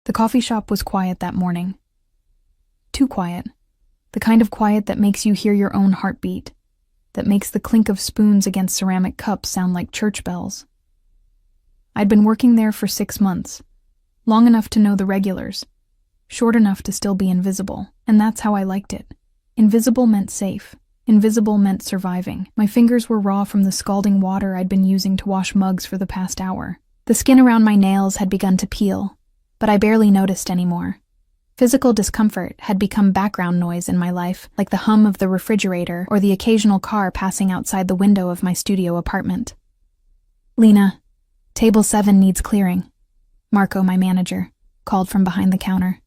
The coffee shop was quiet that morning. Too quiet. The kind of quiet that makes you hear your own heartbeat, that makes the clink of spoons against ceramic cups sound like church bells. I'd been working there for 6 months, long enough to know the regulars, short enough to still be invisible, and that's how I liked it. Invisible meant safe. Invisible meant surviving. My fingers were raw from the scalding water I'd been using to wash mugs for the past hour. The skin around my nails had begun to peel, but I barely noticed anymore. Physical discomfort had become background noise in my life, like the hum of the refrigerator or the occasional car passing outside the window of my studio apartment. "Lena, table 7 needs clearing," Marco, my manager, called from behind the counter.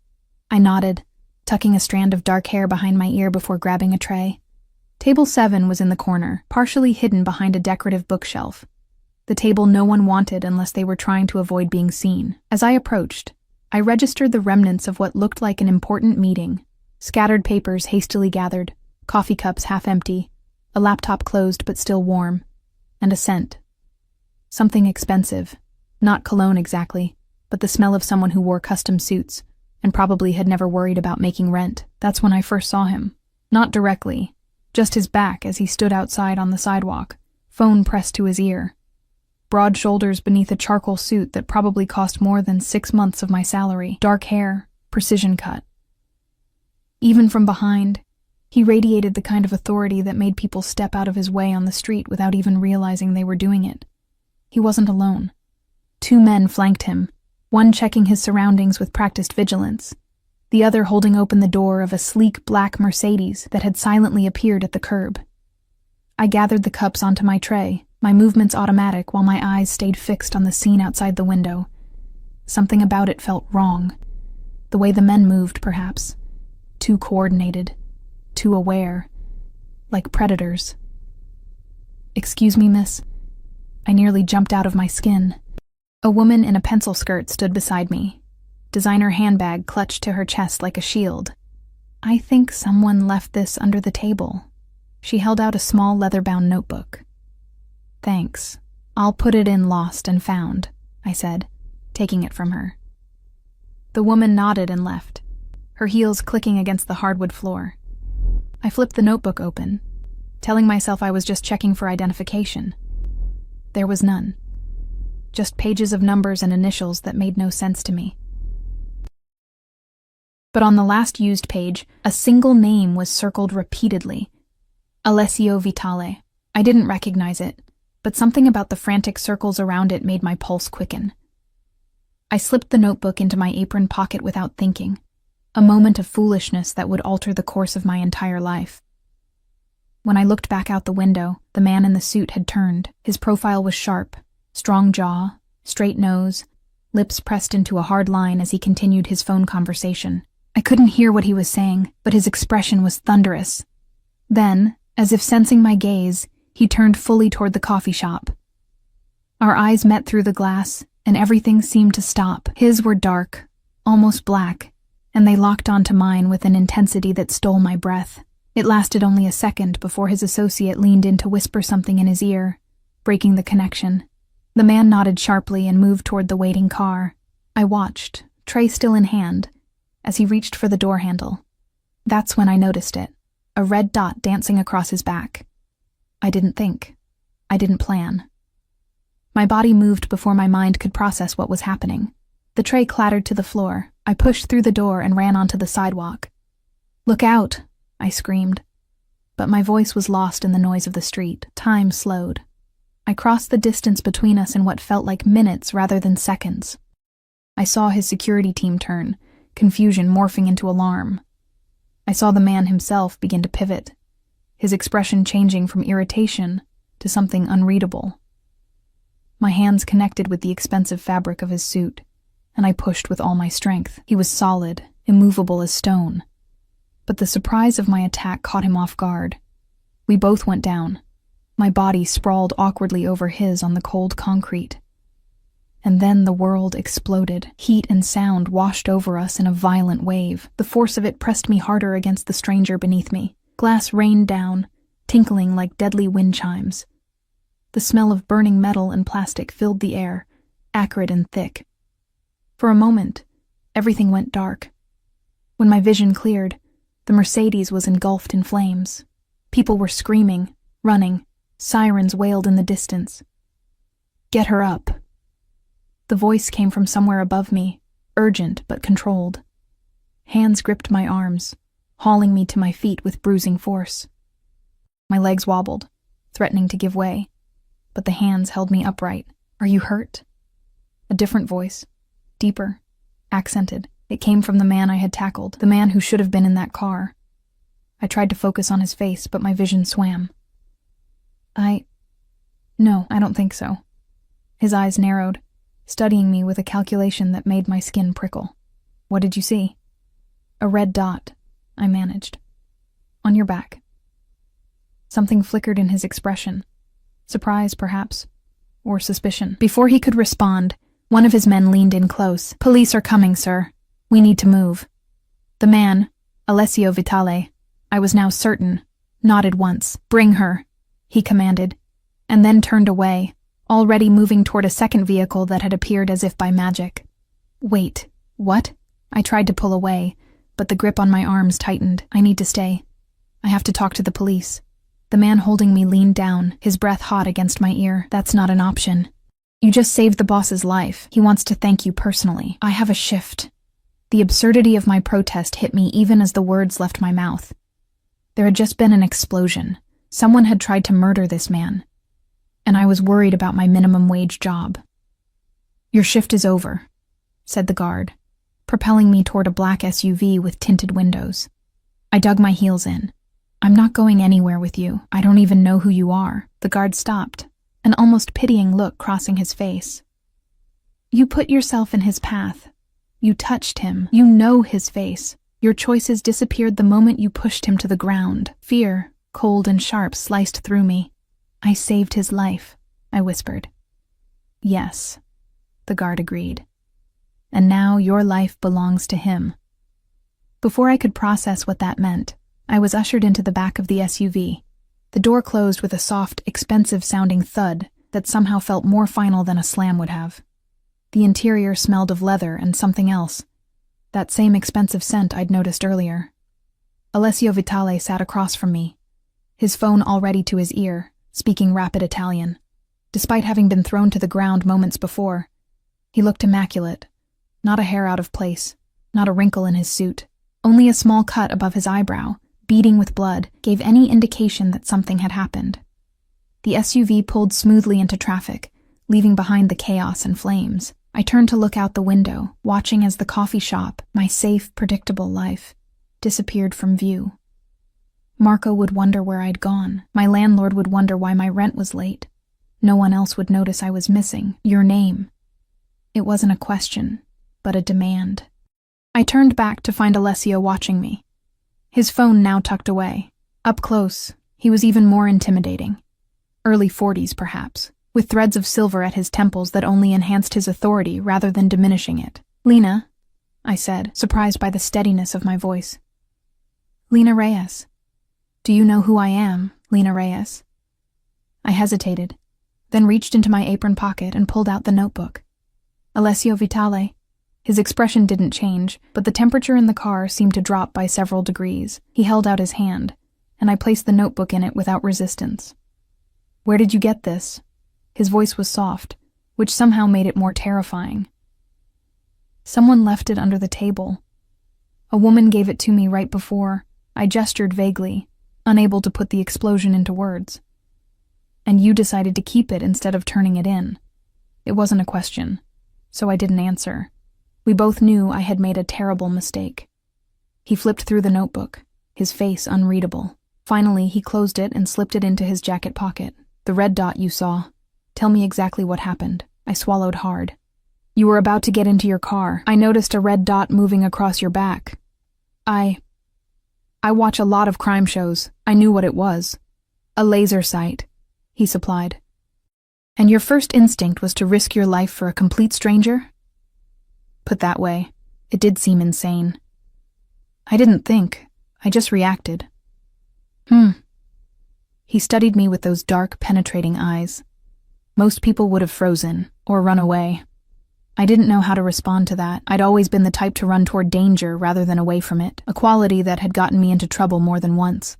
I nodded, tucking a strand of dark hair behind my ear before grabbing a tray. Table 7 was in the corner, partially hidden behind a decorative bookshelf. The table no one wanted unless they were trying to avoid being seen. As I approached, I registered the remnants of what looked like an important meeting. Scattered papers hastily gathered, coffee cups half empty, a laptop closed but still warm, and a scent. Something expensive. Not cologne exactly, but the smell of someone who wore custom suits and probably had never worried about making rent. That's when I first saw him. Not directly, just his back as he stood outside on the sidewalk, phone pressed to his ear. Broad shoulders beneath a charcoal suit that probably cost more than 6 months of my salary. Dark hair, precision cut. Even from behind, he radiated the kind of authority that made people step out of his way on the street without even realizing they were doing it. He wasn't alone. 2 men flanked him, one checking his surroundings with practiced vigilance, the other holding open the door of a sleek black Mercedes that had silently appeared at the curb. I gathered the cups onto my tray, my movements automatic while my eyes stayed fixed on the scene outside the window. Something about it felt wrong. The way the men moved, perhaps. Too coordinated, too aware, like predators. "Excuse me, miss." I nearly jumped out of my skin. A woman in a pencil skirt stood beside me, designer handbag clutched to her chest like a shield. "I think someone left this under the table." She held out a small leather-bound notebook. "Thanks. I'll put it in lost and found," I said, taking it from her. The woman nodded and left, her heels clicking against the hardwood floor. I flipped the notebook open, telling myself I was just checking for identification. There was none. Just pages of numbers and initials that made no sense to me. But on the last used page, a single name was circled repeatedly. Alessio Vitale. I didn't recognize it, but something about the frantic circles around it made my pulse quicken. I slipped the notebook into my apron pocket without thinking, a moment of foolishness that would alter the course of my entire life. When I looked back out the window, the man in the suit had turned. His profile was sharp, strong jaw, straight nose, lips pressed into a hard line as he continued his phone conversation. I couldn't hear what he was saying, but his expression was thunderous. Then, as if sensing my gaze, he turned fully toward the coffee shop. Our eyes met through the glass, and everything seemed to stop. His were dark, almost black, and they locked onto mine with an intensity that stole my breath. It lasted only a second before his associate leaned in to whisper something in his ear, breaking the connection. The man nodded sharply and moved toward the waiting car. I watched, tray still in hand, as he reached for the door handle. That's when I noticed it, a red dot dancing across his back. I didn't think. I didn't plan. My body moved before my mind could process what was happening. The tray clattered to the floor. I pushed through the door and ran onto the sidewalk. "Look out!" I screamed. But my voice was lost in the noise of the street. Time slowed. I crossed the distance between us in what felt like minutes rather than seconds. I saw his security team turn, confusion morphing into alarm. I saw the man himself begin to pivot, his expression changing from irritation to something unreadable. My hands connected with the expensive fabric of his suit, and I pushed with all my strength. He was solid, immovable as stone. But the surprise of my attack caught him off guard. We both went down. My body sprawled awkwardly over his on the cold concrete. And then the world exploded. Heat and sound washed over us in a violent wave. The force of it pressed me harder against the stranger beneath me. Glass rained down, tinkling like deadly wind chimes. The smell of burning metal and plastic filled the air, acrid and thick. For a moment, Everything went dark. When my vision cleared, the Mercedes was engulfed in flames. People were screaming, running. Sirens wailed in the distance. "Get her up." The voice came from somewhere above me, urgent but controlled. Hands gripped my arms, hauling me to my feet with bruising force. My legs wobbled, threatening to give way, but the hands held me upright. "Are you hurt?" A different voice, deeper, accented. It came from the man I had tackled, the man who should have been in that car. I tried to focus on his face, but my vision swam. No, I don't think so." His eyes narrowed, studying me with a calculation that made my skin prickle. "What did you see?" "A red dot," I managed. "On your back." Something flickered in his expression. Surprise, perhaps, or suspicion. Before he could respond, one of his men leaned in close. "Police are coming, sir. We need to move." The man, Alessio Vitale, I was now certain, nodded once. "Bring her," he commanded, and then turned away, already moving toward a second vehicle that had appeared as if by magic. "Wait, what?" I tried to pull away, but the grip on my arms tightened. "I need to stay. I have to talk to the police." The man holding me leaned down, his breath hot against my ear. "That's not an option. You just saved the boss's life. He wants to thank you personally. I have a shift." The absurdity of my protest hit me even as the words left my mouth. There had just been an explosion. Someone had tried to murder this man, and I was worried about my minimum wage job. "Your shift is over," said the guard, propelling me toward a black SUV with tinted windows. I dug my heels in. "I'm not going anywhere with you. I don't even know who you are." The guard stopped, an almost pitying look crossing his face. "You put yourself in his path. You touched him. You know his face. Your choices disappeared the moment you pushed him to the ground." Fear, cold and sharp, sliced through me. "I saved his life," I whispered. "Yes," the guard agreed. "And now your life belongs to him." Before I could process what that meant, I was ushered into the back of the SUV. The door closed with a soft, expensive-sounding thud that somehow felt more final than a slam would have. The interior smelled of leather and something else, that same expensive scent I'd noticed earlier. Alessio Vitale sat across from me, his phone already to his ear, speaking rapid Italian. Despite having been thrown to the ground moments before, he looked immaculate, not a hair out of place, not a wrinkle in his suit. Only a small cut above his eyebrow, beading with blood, gave any indication that something had happened. The SUV pulled smoothly into traffic, leaving behind the chaos and flames. I turned to look out the window, watching as the coffee shop, my safe, predictable life, disappeared from view. Marco would wonder where I'd gone. My landlord would wonder why my rent was late. No one else would notice I was missing. Your name. It wasn't a question, but a demand. I turned back to find Alessio watching me. His phone now tucked away. Up close, he was even more intimidating. Early 40s, perhaps, with threads of silver at his temples that only enhanced his authority rather than diminishing it. "Lena," I said, surprised by the steadiness of my voice. "Lena Reyes. Do you know who I am, Lena Reyes?" I hesitated, then reached into my apron pocket and pulled out the notebook. Alessio Vitale. His expression didn't change, but the temperature in the car seemed to drop by several degrees. He held out his hand, and I placed the notebook in it without resistance. "Where did you get this?" His voice was soft, which somehow made it more terrifying. "Someone left it under the table. A woman gave it to me right before." I gestured vaguely, unable to put the explosion into words. "And you decided to keep it instead of turning it in." It wasn't a question, so I didn't answer. We both knew I had made a terrible mistake. He flipped through the notebook, his face unreadable. Finally, he closed it and slipped it into his jacket pocket. "The red dot you saw. Tell me exactly what happened." I swallowed hard. "You were about to get into your car. I noticed a red dot moving across your back. I watch a lot of crime shows. I knew what it was. A laser sight," he supplied. "And your first instinct was to risk your life for a complete stranger?" Put that way, it did seem insane. I didn't think. I just reacted. He studied me with those dark, penetrating eyes. Most people would have frozen or run away. I didn't know how to respond to that. I'd always been the type to run toward danger rather than away from it, a quality that had gotten me into trouble more than once.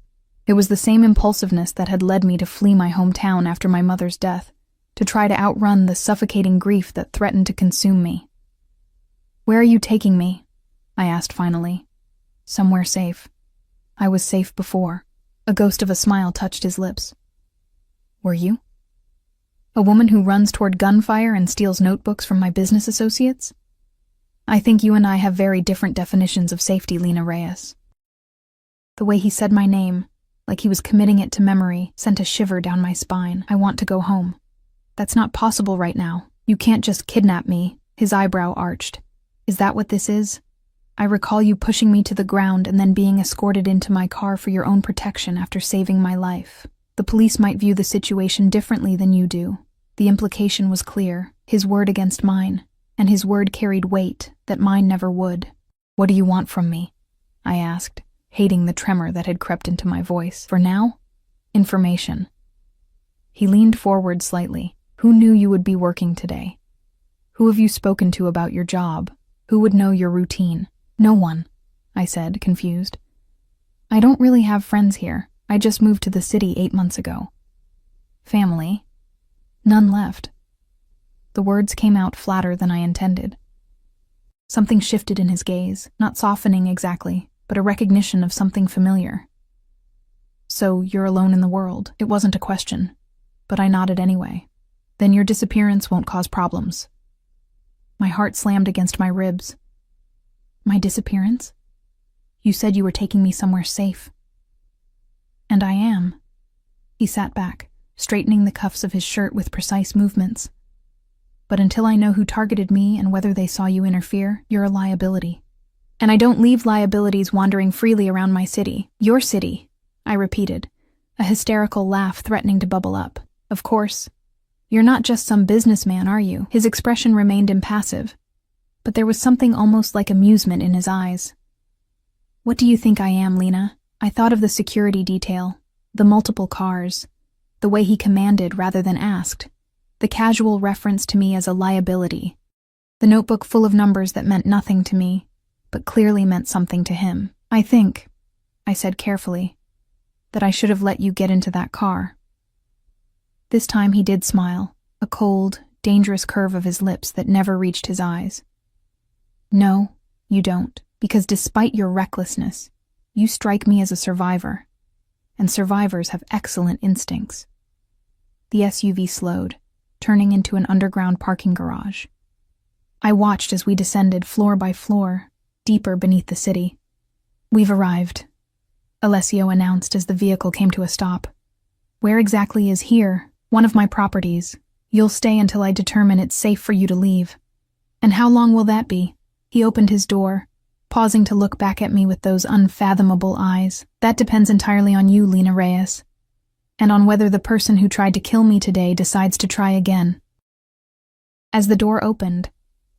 It was the same impulsiveness that had led me to flee my hometown after my mother's death, to try to outrun the suffocating grief that threatened to consume me. "Where are you taking me?" I asked finally. "Somewhere safe. I was safe before." A ghost of a smile touched his lips. "Were you? A woman who runs toward gunfire and steals notebooks from my business associates? I think you and I have very different definitions of safety, Lena Reyes." The way he said my name, like he was committing it to memory, sent a shiver down my spine. "I want to go home." "That's not possible right now. You can't just kidnap me." His eyebrow arched. "Is that what this is? I recall you pushing me to the ground and then being escorted into my car for your own protection after saving my life. The police might view the situation differently than you do." The implication was clear, his word against mine, and his word carried weight that mine never would. "What do you want from me?" I asked, hating the tremor that had crept into my voice. "For now, information." He leaned forward slightly. "Who knew you would be working today? Who have you spoken to about your job? Who would know your routine?" "No one," I said, confused. "I don't really have friends here. I just moved to the city 8 months ago." "Family?" "None left." The words came out flatter than I intended. Something shifted in his gaze, not softening exactly, but a recognition of something familiar. "So you're alone in the world." It wasn't a question, but I nodded anyway. "Then your disappearance won't cause problems." My heart slammed against my ribs. "My disappearance? You said you were taking me somewhere safe." "And I am." He sat back, straightening the cuffs of his shirt with precise movements. "But until I know who targeted me and whether they saw you interfere, you're a liability. And I don't leave liabilities wandering freely around my city." "Your city," I repeated, a hysterical laugh threatening to bubble up. "Of course. You're not just some businessman, are you?" His expression remained impassive, but there was something almost like amusement in his eyes. "What do you think I am, Lena?" I thought of the security detail, the multiple cars, the way he commanded rather than asked, the casual reference to me as a liability, the notebook full of numbers that meant nothing to me, but clearly meant something to him. "I think," I said carefully, "that I should have let you get into that car." This time he did smile, a cold, dangerous curve of his lips that never reached his eyes. "No, you don't, because despite your recklessness, you strike me as a survivor, and survivors have excellent instincts." The SUV slowed, turning into an underground parking garage. I watched as we descended floor by floor, deeper beneath the city. "We've arrived," Alessio announced as the vehicle came to a stop. "Where exactly is here?" "One of my properties. You'll stay until I determine it's safe for you to leave." "And how long will that be?" He opened his door, pausing to look back at me with those unfathomable eyes. "That depends entirely on you, Lena Reyes, and on whether the person who tried to kill me today decides to try again." As the door opened,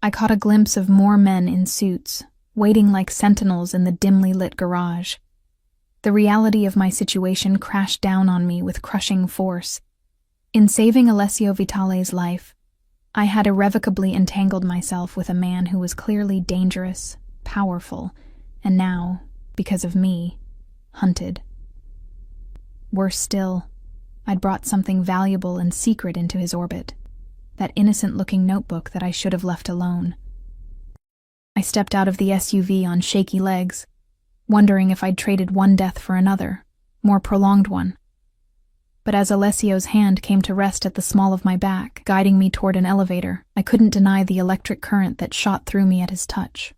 I caught a glimpse of more men in suits, waiting like sentinels in the dimly lit garage. The reality of my situation crashed down on me with crushing force. In saving Alessio Vitale's life, I had irrevocably entangled myself with a man who was clearly dangerous, powerful, and now, because of me, hunted. Worse still, I'd brought something valuable and secret into his orbit, that innocent-looking notebook that I should have left alone. I stepped out of the SUV on shaky legs, wondering if I'd traded one death for another, more prolonged one. But as Alessio's hand came to rest at the small of my back, guiding me toward an elevator, I couldn't deny the electric current that shot through me at his touch.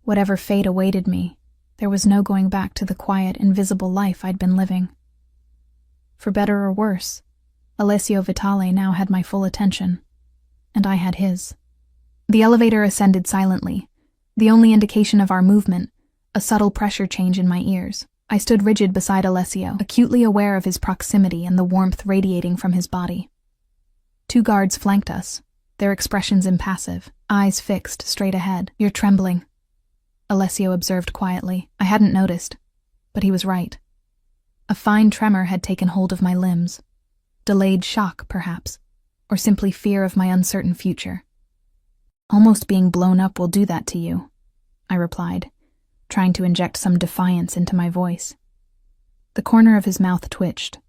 Whatever fate awaited me, there was no going back to the quiet, invisible life I'd been living. For better or worse, Alessio Vitale now had my full attention, and I had his. The elevator ascended silently, the only indication of our movement, a subtle pressure change in my ears. I stood rigid beside Alessio, acutely aware of his proximity and the warmth radiating from his body. 2 guards flanked us, their expressions impassive, eyes fixed straight ahead. "You're trembling," Alessio observed quietly. I hadn't noticed, but he was right. A fine tremor had taken hold of my limbs. Delayed shock, perhaps, or simply fear of my uncertain future. Almost being blown up will do that to you, I replied, trying to inject some defiance into my voice. The corner of his mouth twitched,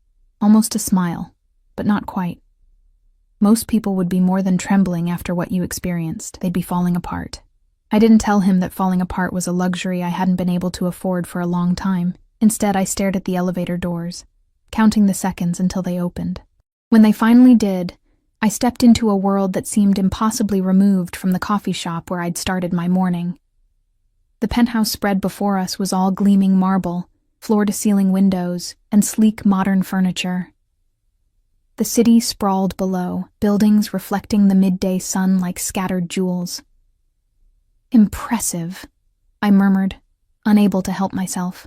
almost a smile, but not quite. Most people would be more than trembling after what you experienced. They'd be falling apart. I didn't tell him that falling apart was a luxury I hadn't been able to afford for a long time. Instead, I stared at the elevator doors, counting the seconds until they opened. When they finally did, I stepped into a world that seemed impossibly removed from the coffee shop where I'd started my morning. The penthouse spread before us was all gleaming marble, floor-to-ceiling windows, and sleek modern furniture. The city sprawled below, buildings reflecting the midday sun like scattered jewels. Impressive, I murmured, unable to help myself.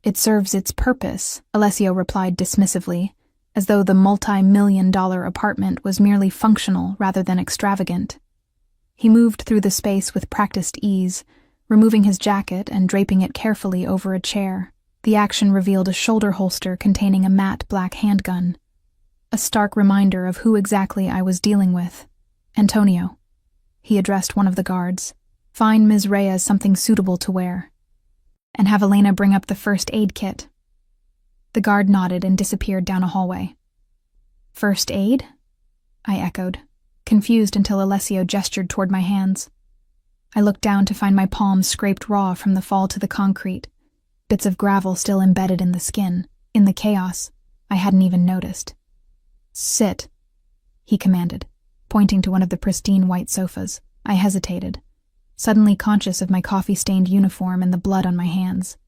It serves its purpose, Alessio replied dismissively, as though the multi-million-dollar apartment was merely functional rather than extravagant. He moved through the space with practiced ease, removing his jacket and draping it carefully over a chair. The action revealed a shoulder holster containing a matte black handgun. A stark reminder of who exactly I was dealing with. Antonio. He addressed one of the guards. Find Ms. Reyes something suitable to wear. And have Elena bring up the first aid kit. The guard nodded and disappeared down a hallway. First aid? I echoed, confused until Alessio gestured toward my hands. I looked down to find my palms scraped raw from the fall to the concrete, bits of gravel still embedded in the skin. In the chaos, I hadn't even noticed. Sit, he commanded, pointing to one of the pristine white sofas. I hesitated, suddenly conscious of my coffee-stained uniform and the blood on my hands.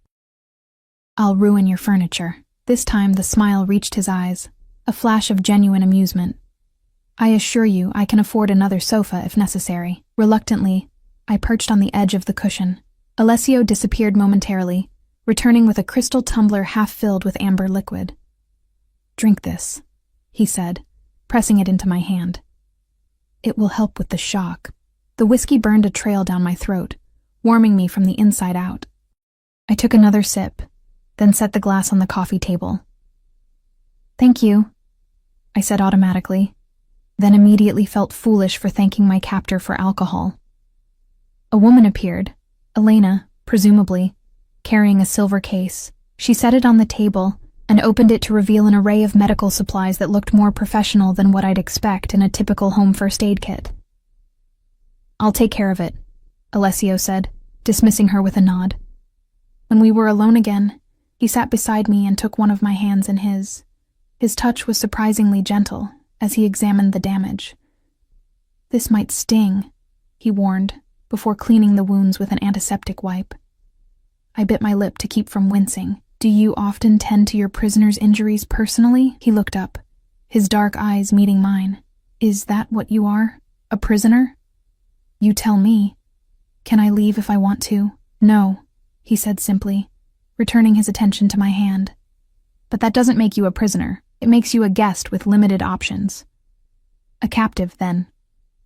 I'll ruin your furniture. This time the smile reached his eyes, a flash of genuine amusement. I assure you I can afford another sofa if necessary. Reluctantly, I perched on the edge of the cushion. Alessio disappeared momentarily, returning with a crystal tumbler half filled with amber liquid. Drink this, he said, pressing it into my hand. It will help with the shock. The whiskey burned a trail down my throat, warming me from the inside out. I took another sip, then set the glass on the coffee table. Thank you, I said automatically, then immediately felt foolish for thanking my captor for alcohol. A woman appeared, Elena, presumably, carrying a silver case. She set it on the table and opened it to reveal an array of medical supplies that looked more professional than what I'd expect in a typical home first aid kit. I'll take care of it, Alessio said, dismissing her with a nod. When we were alone again, he sat beside me and took one of my hands in his. His touch was surprisingly gentle as he examined the damage. This might sting, he warned, before cleaning the wounds with an antiseptic wipe. I bit my lip to keep from wincing. Do you often tend to your prisoner's injuries personally? He looked up, his dark eyes meeting mine. Is that what you are? A prisoner? You tell me. Can I leave if I want to? No, he said simply, returning his attention to my hand. But that doesn't make you a prisoner. It makes you a guest with limited options. A captive, then.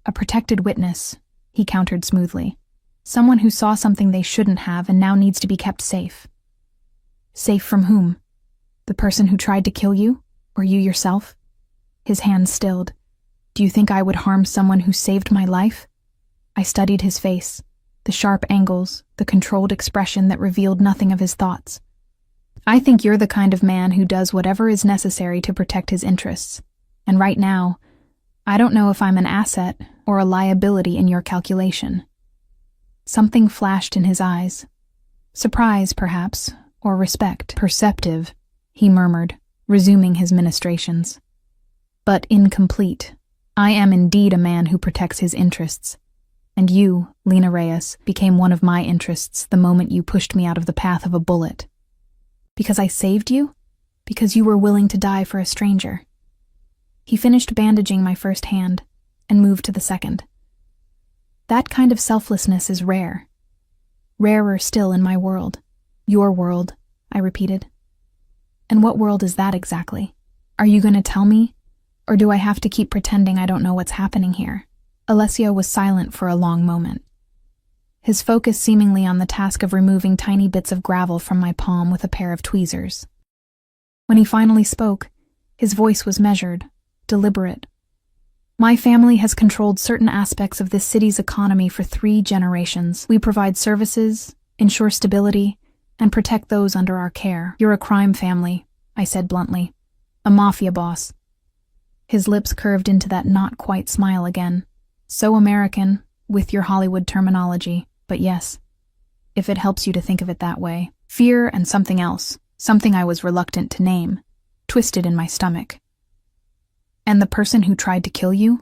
A protected witness, he countered smoothly. Someone who saw something they shouldn't have and now needs to be kept safe. Safe from whom? The person who tried to kill you? Or you yourself? His hand stilled. Do you think I would harm someone who saved my life? I studied his face, the sharp angles, the controlled expression that revealed nothing of his thoughts. I think you're the kind of man who does whatever is necessary to protect his interests. And right now, I don't know if I'm an asset or a liability in your calculation. Something flashed in his eyes. Surprise, perhaps, or respect. Perceptive, he murmured, resuming his ministrations. But incomplete. I am indeed a man who protects his interests. And you, Lena Reyes, became one of my interests the moment you pushed me out of the path of a bullet. Because I saved you? Because you were willing to die for a stranger. He finished bandaging my first hand and moved to the second. That kind of selflessness is rare. Rarer still in my world. Your world, I repeated. And what world is that exactly? Are you going to tell me? Or do I have to keep pretending I don't know what's happening here? Alessio was silent for a long moment, his focus seemingly on the task of removing tiny bits of gravel from my palm with a pair of tweezers. When he finally spoke, his voice was measured, deliberate. My family has controlled certain aspects of this city's economy for 3 generations. We provide services, ensure stability, and protect those under our care. You're a crime family, I said bluntly. A mafia boss. His lips curved into that not-quite smile again. So American, with your Hollywood terminology, but yes, if it helps you to think of it that way. Fear and something else, something I was reluctant to name, twisted in my stomach. And the person who tried to kill you?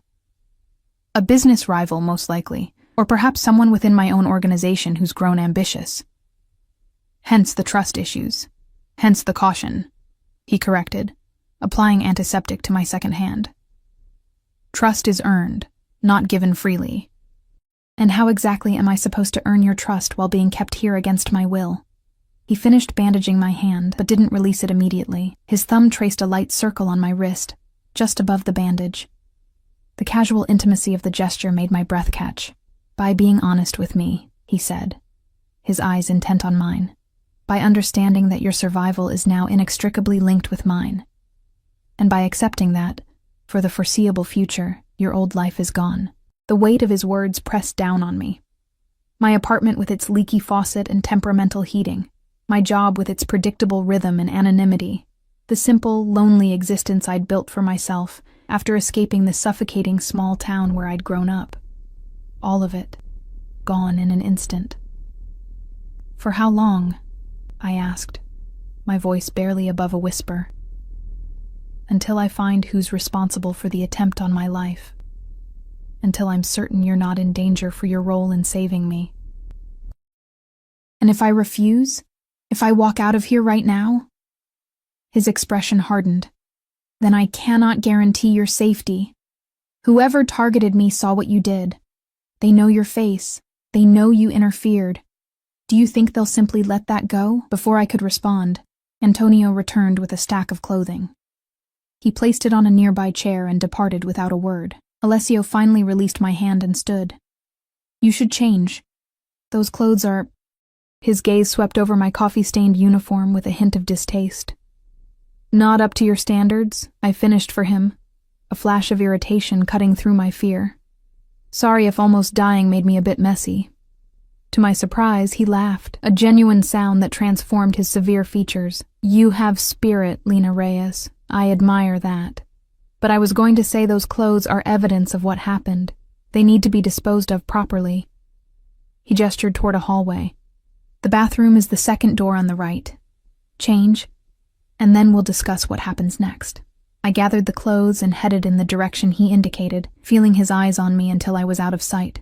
A business rival, most likely, or perhaps someone within my own organization who's grown ambitious. Hence the trust issues. Hence the caution, he corrected, applying antiseptic to my second hand. Trust is earned, not given freely. And how exactly am I supposed to earn your trust while being kept here against my will? He finished bandaging my hand, but didn't release it immediately. His thumb traced a light circle on my wrist, just above the bandage. The casual intimacy of the gesture made my breath catch. By being honest with me, he said, his eyes intent on mine. By understanding that your survival is now inextricably linked with mine. And by accepting that, for the foreseeable future, your old life is gone. The weight of his words pressed down on me. My apartment with its leaky faucet and temperamental heating, my job with its predictable rhythm and anonymity, the simple, lonely existence I'd built for myself after escaping the suffocating small town where I'd grown up. All of it, gone in an instant. For how long? I asked, my voice barely above a whisper. Until I find who's responsible for the attempt on my life. Until I'm certain you're not in danger for your role in saving me. And if I refuse? If I walk out of here right now? His expression hardened. Then I cannot guarantee your safety. Whoever targeted me saw what you did. They know your face. They know you interfered. Do you think they'll simply let that go? Before I could respond, Antonio returned with a stack of clothing. He placed it on a nearby chair and departed without a word. Alessio finally released my hand and stood. You should change. Those clothes are... His gaze swept over my coffee-stained uniform with a hint of distaste. Not up to your standards, I finished for him, a flash of irritation cutting through my fear. Sorry if almost dying made me a bit messy. To my surprise, he laughed, a genuine sound that transformed his severe features. You have spirit, Lena Reyes. I admire that. But I was going to say those clothes are evidence of what happened. They need to be disposed of properly. He gestured toward a hallway. The bathroom is the second door on the right. Change, and then we'll discuss what happens next. I gathered the clothes and headed in the direction he indicated, feeling his eyes on me until I was out of sight.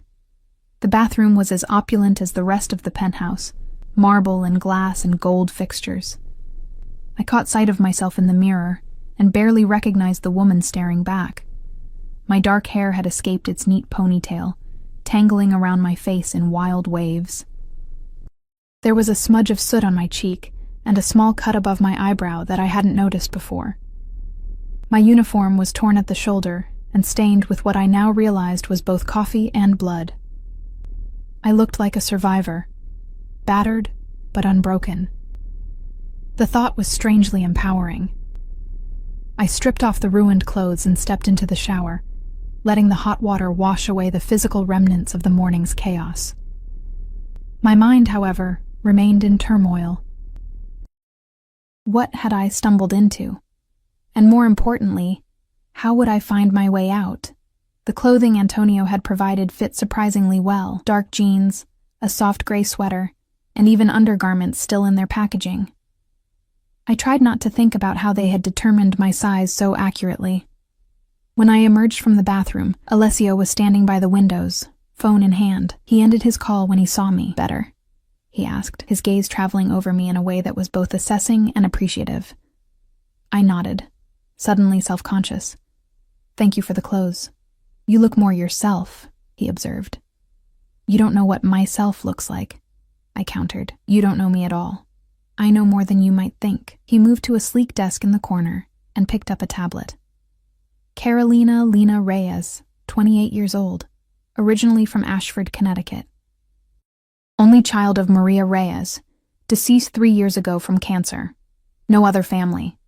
The bathroom was as opulent as the rest of the penthouse, marble and glass and gold fixtures. I caught sight of myself in the mirror and barely recognized the woman staring back. My dark hair had escaped its neat ponytail, tangling around my face in wild waves. There was a smudge of soot on my cheek and a small cut above my eyebrow that I hadn't noticed before. My uniform was torn at the shoulder and stained with what I now realized was both coffee and blood. I looked like a survivor, battered but unbroken. The thought was strangely empowering. I stripped off the ruined clothes and stepped into the shower, letting the hot water wash away the physical remnants of the morning's chaos. My mind, however, remained in turmoil. What had I stumbled into? And more importantly, how would I find my way out? The clothing Antonio had provided fit surprisingly well, dark jeans, a soft gray sweater, and even undergarments still in their packaging. I tried not to think about how they had determined my size so accurately. When I emerged from the bathroom, Alessio was standing by the windows, phone in hand. He ended his call when he saw me. Better? He asked, his gaze traveling over me in a way that was both assessing and appreciative. I nodded, suddenly self-conscious. Thank you for the clothes. You look more yourself, he observed. You don't know what myself looks like, I countered. You don't know me at all. I know more than you might think. He moved to a sleek desk in the corner and picked up a tablet. Carolina Lena Reyes, 28 years old, originally from Ashford, Connecticut. Only child of Maria Reyes, deceased 3 years ago from cancer. No other family.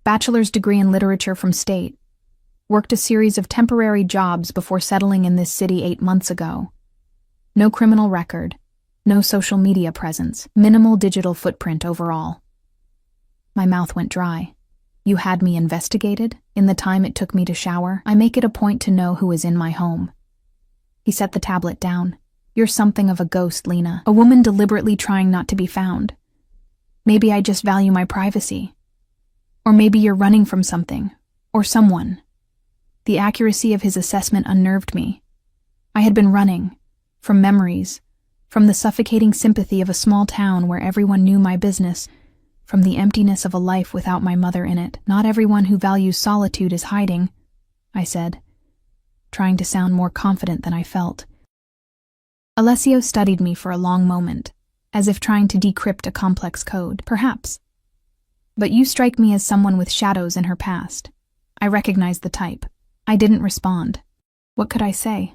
Bachelor's degree in literature from State. Worked a series of temporary jobs before settling in this city 8 months ago. No criminal record, no social media presence, minimal digital footprint overall. My mouth went dry. You had me investigated? In the time it took me to shower, I make it a point to know who is in my home. He set the tablet down. You're something of a ghost, Lena. A woman deliberately trying not to be found. Maybe I just value my privacy. Or maybe you're running from something. Or someone. The accuracy of his assessment unnerved me. I had been running. From memories. From the suffocating sympathy of a small town where everyone knew my business. From the emptiness of a life without my mother in it. Not everyone who values solitude is hiding, I said, trying to sound more confident than I felt. Alessio studied me for a long moment, as if trying to decrypt a complex code. Perhaps. But you strike me as someone with shadows in her past. I recognized the type. I didn't respond. What could I say?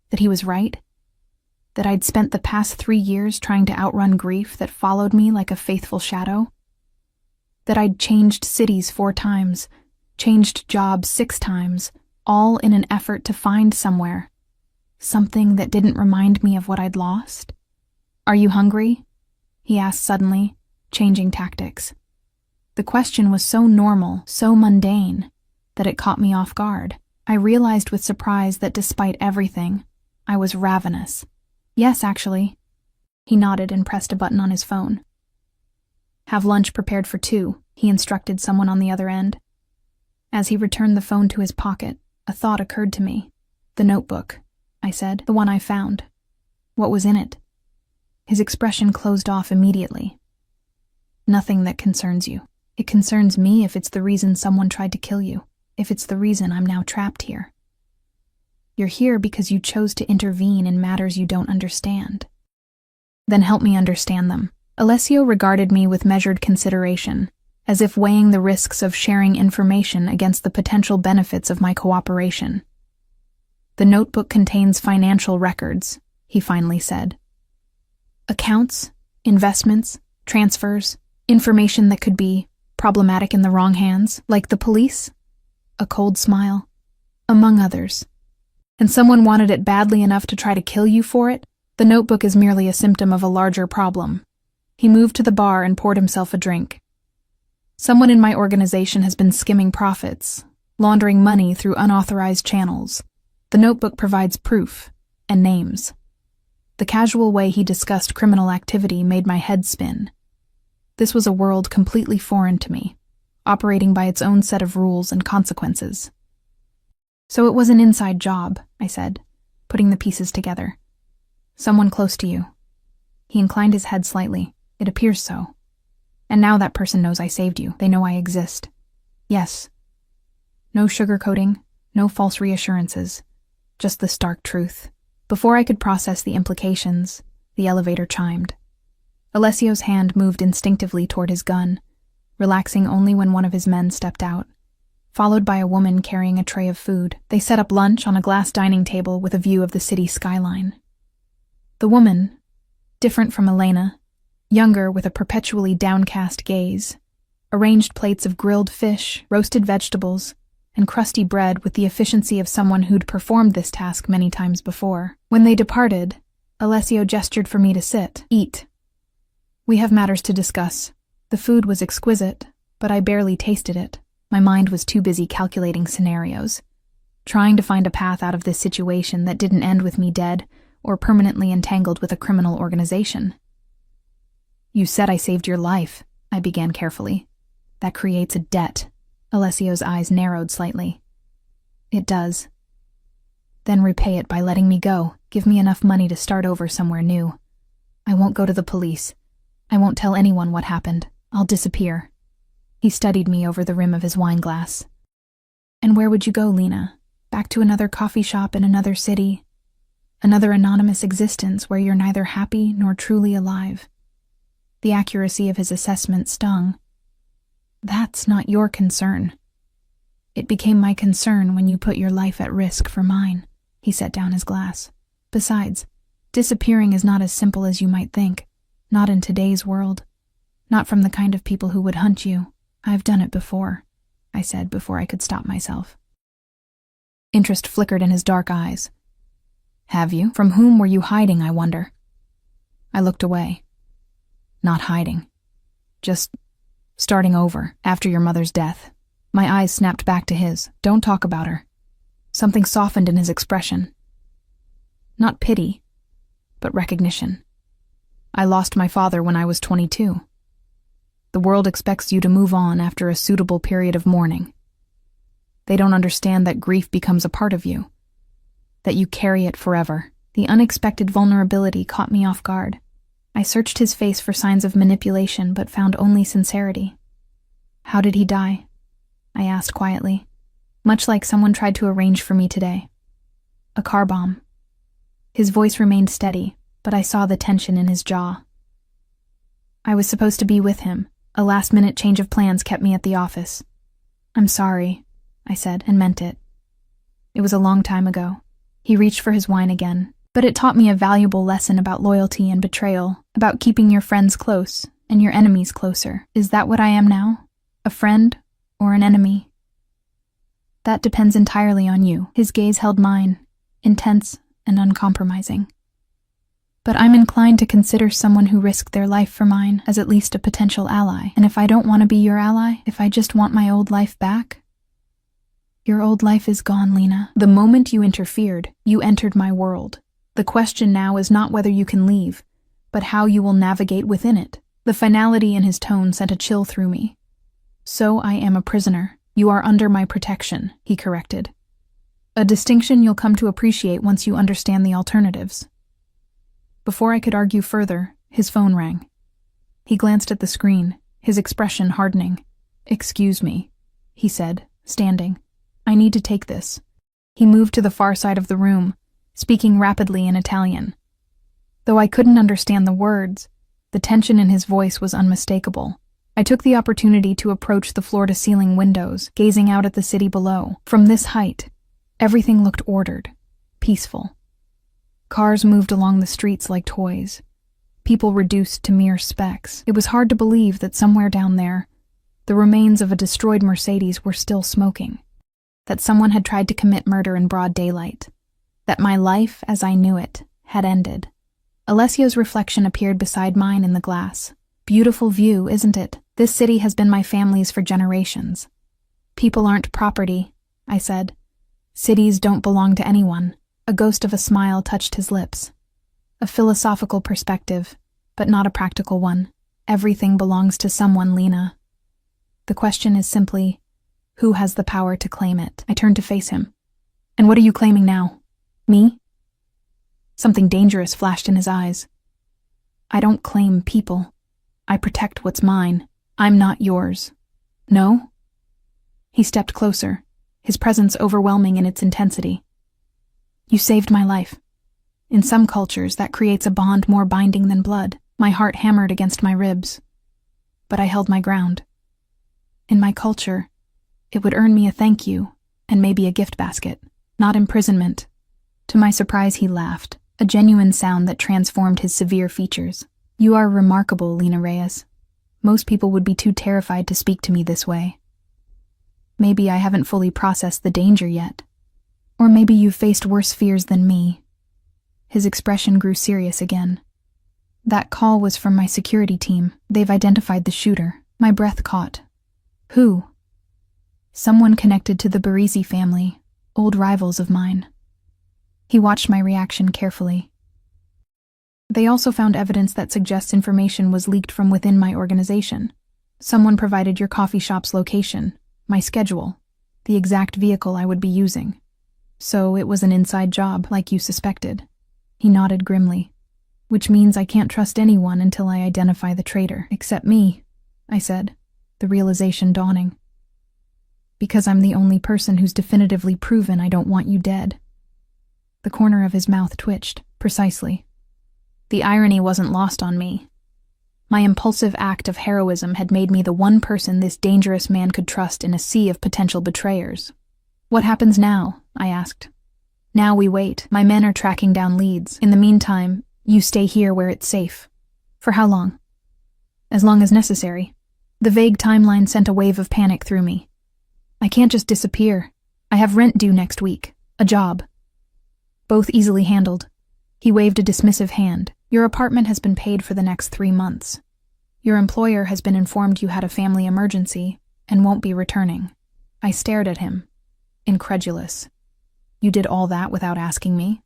That he was right? That I'd spent the past 3 years trying to outrun grief that followed me like a faithful shadow? That I'd changed cities 4 times, changed jobs 6 times, all in an effort to find somewhere. Something that didn't remind me of what I'd lost? Are you hungry? He asked suddenly, changing tactics. The question was so normal, so mundane, that it caught me off guard. I realized with surprise that despite everything, I was ravenous. Yes, actually. He nodded and pressed a button on his phone. Have lunch prepared for 2, he instructed someone on the other end. As he returned the phone to his pocket, a thought occurred to me. The notebook, I said, the one I found. What was in it? His expression closed off immediately. Nothing that concerns you. It concerns me if it's the reason someone tried to kill you, if it's the reason I'm now trapped here. You're here because you chose to intervene in matters you don't understand. Then help me understand them. Alessio regarded me with measured consideration, as if weighing the risks of sharing information against the potential benefits of my cooperation. The notebook contains financial records, he finally said. Accounts, investments, transfers, information that could be problematic in the wrong hands, like the police, a cold smile, among others. And someone wanted it badly enough to try to kill you for it? The notebook is merely a symptom of a larger problem. He moved to the bar and poured himself a drink. Someone in my organization has been skimming profits, laundering money through unauthorized channels. The notebook provides proof and names. The casual way he discussed criminal activity made my head spin. This was a world completely foreign to me, operating by its own set of rules and consequences. So it was an inside job, I said, putting the pieces together. Someone close to you. He inclined his head slightly. It appears so. And now that person knows I saved you. They know I exist. Yes. No sugarcoating, no false reassurances. Just the stark truth. Before I could process the implications, the elevator chimed. Alessio's hand moved instinctively toward his gun, relaxing only when one of his men stepped out, followed by a woman carrying a tray of food. They set up lunch on a glass dining table with a view of the city skyline. The woman, different from Elena, younger with a perpetually downcast gaze, arranged plates of grilled fish, roasted vegetables, and crusty bread with the efficiency of someone who'd performed this task many times before. When they departed, Alessio gestured for me to sit, eat. We have matters to discuss. The food was exquisite, but I barely tasted it. My mind was too busy calculating scenarios, trying to find a path out of this situation that didn't end with me dead or permanently entangled with a criminal organization. You said I saved your life, I began carefully. That creates a debt. Alessio's eyes narrowed slightly. It does. Then repay it by letting me go. Give me enough money to start over somewhere new. I won't go to the police. I won't tell anyone what happened. I'll disappear. He studied me over the rim of his wine glass. And where would you go, Lena? Back to another coffee shop in another city? Another anonymous existence where you're neither happy nor truly alive? The accuracy of his assessment stung. That's not your concern. It became my concern when you put your life at risk for mine. He set down his glass. Besides, disappearing is not as simple as you might think. Not in today's world. Not from the kind of people who would hunt you. I've done it before, I said before I could stop myself. Interest flickered in his dark eyes. Have you? From whom were you hiding, I wonder? I looked away. Not hiding. Just starting over after your mother's death. My eyes snapped back to his. Don't talk about her. Something softened in his expression. Not pity, but recognition. I lost my father when I was 22. The world expects you to move on after a suitable period of mourning. They don't understand that grief becomes a part of you, that you carry it forever. The unexpected vulnerability caught me off guard. I searched his face for signs of manipulation, but found only sincerity. How did he die? I asked quietly, much like someone tried to arrange for me today. A car bomb. His voice remained steady, but I saw the tension in his jaw. I was supposed to be with him. A last-minute change of plans kept me at the office. I'm sorry, I said, and meant it. It was a long time ago. He reached for his wine again, but it taught me a valuable lesson about loyalty and betrayal, about keeping your friends close and your enemies closer. Is that what I am now? A friend or an enemy? That depends entirely on you. His gaze held mine, intense and uncompromising. But I'm inclined to consider someone who risked their life for mine as at least a potential ally. And if I don't want to be your ally, if I just want my old life back? Your old life is gone, Lena. The moment you interfered, you entered my world. The question now is not whether you can leave, but how you will navigate within it. The finality in his tone sent a chill through me. So I am a prisoner. You are under my protection, he corrected. A distinction you'll come to appreciate once you understand the alternatives. Before I could argue further, his phone rang. He glanced at the screen, his expression hardening. Excuse me, he said, standing. I need to take this. He moved to the far side of the room, speaking rapidly in Italian. Though I couldn't understand the words, the tension in his voice was unmistakable. I took the opportunity to approach the floor-to-ceiling windows, gazing out at the city below. From this height, everything looked ordered, peaceful. Cars moved along the streets like toys, people reduced to mere specks. It was hard to believe that somewhere down there, the remains of a destroyed Mercedes were still smoking, that someone had tried to commit murder in broad daylight, that my life, as I knew it, had ended. Alessio's reflection appeared beside mine in the glass. Beautiful view, isn't it? This city has been my family's for generations. People aren't property, I said. Cities don't belong to anyone. A ghost of a smile touched his lips. A philosophical perspective, but not a practical one. Everything belongs to someone, Lena. The question is simply, who has the power to claim it? I turned to face him. And what are you claiming now? Me? Something dangerous flashed in his eyes. I don't claim people. I protect what's mine. I'm not yours. No? He stepped closer, his presence overwhelming in its intensity. You saved my life. In some cultures, that creates a bond more binding than blood. My heart hammered against my ribs. But I held my ground. In my culture, it would earn me a thank you, and maybe a gift basket, not imprisonment. To my surprise, he laughed, a genuine sound that transformed his severe features. You are remarkable, Lena Reyes. Most people would be too terrified to speak to me this way. Maybe I haven't fully processed the danger yet. Or maybe you've faced worse fears than me. His expression grew serious again. That call was from my security team. They've identified the shooter. My breath caught. Who? Someone connected to the Barisi family, old rivals of mine. He watched my reaction carefully. They also found evidence that suggests information was leaked from within my organization. Someone provided your coffee shop's location, my schedule, the exact vehicle I would be using. So it was an inside job, like you suspected. He nodded grimly. Which means I can't trust anyone until I identify the traitor. Except me, I said, the realization dawning. Because I'm the only person who's definitively proven I don't want you dead. The corner of his mouth twitched, precisely. The irony wasn't lost on me. My impulsive act of heroism had made me the one person this dangerous man could trust in a sea of potential betrayers. What happens now? I asked. Now we wait. My men are tracking down leads. In the meantime, you stay here where it's safe. For how long? As long as necessary. The vague timeline sent a wave of panic through me. I can't just disappear. I have rent due next week. A job. Both easily handled. He waved a dismissive hand. Your apartment has been paid for the next 3 months. Your employer has been informed you had a family emergency and won't be returning. I stared at him, incredulous. You did all that without asking me?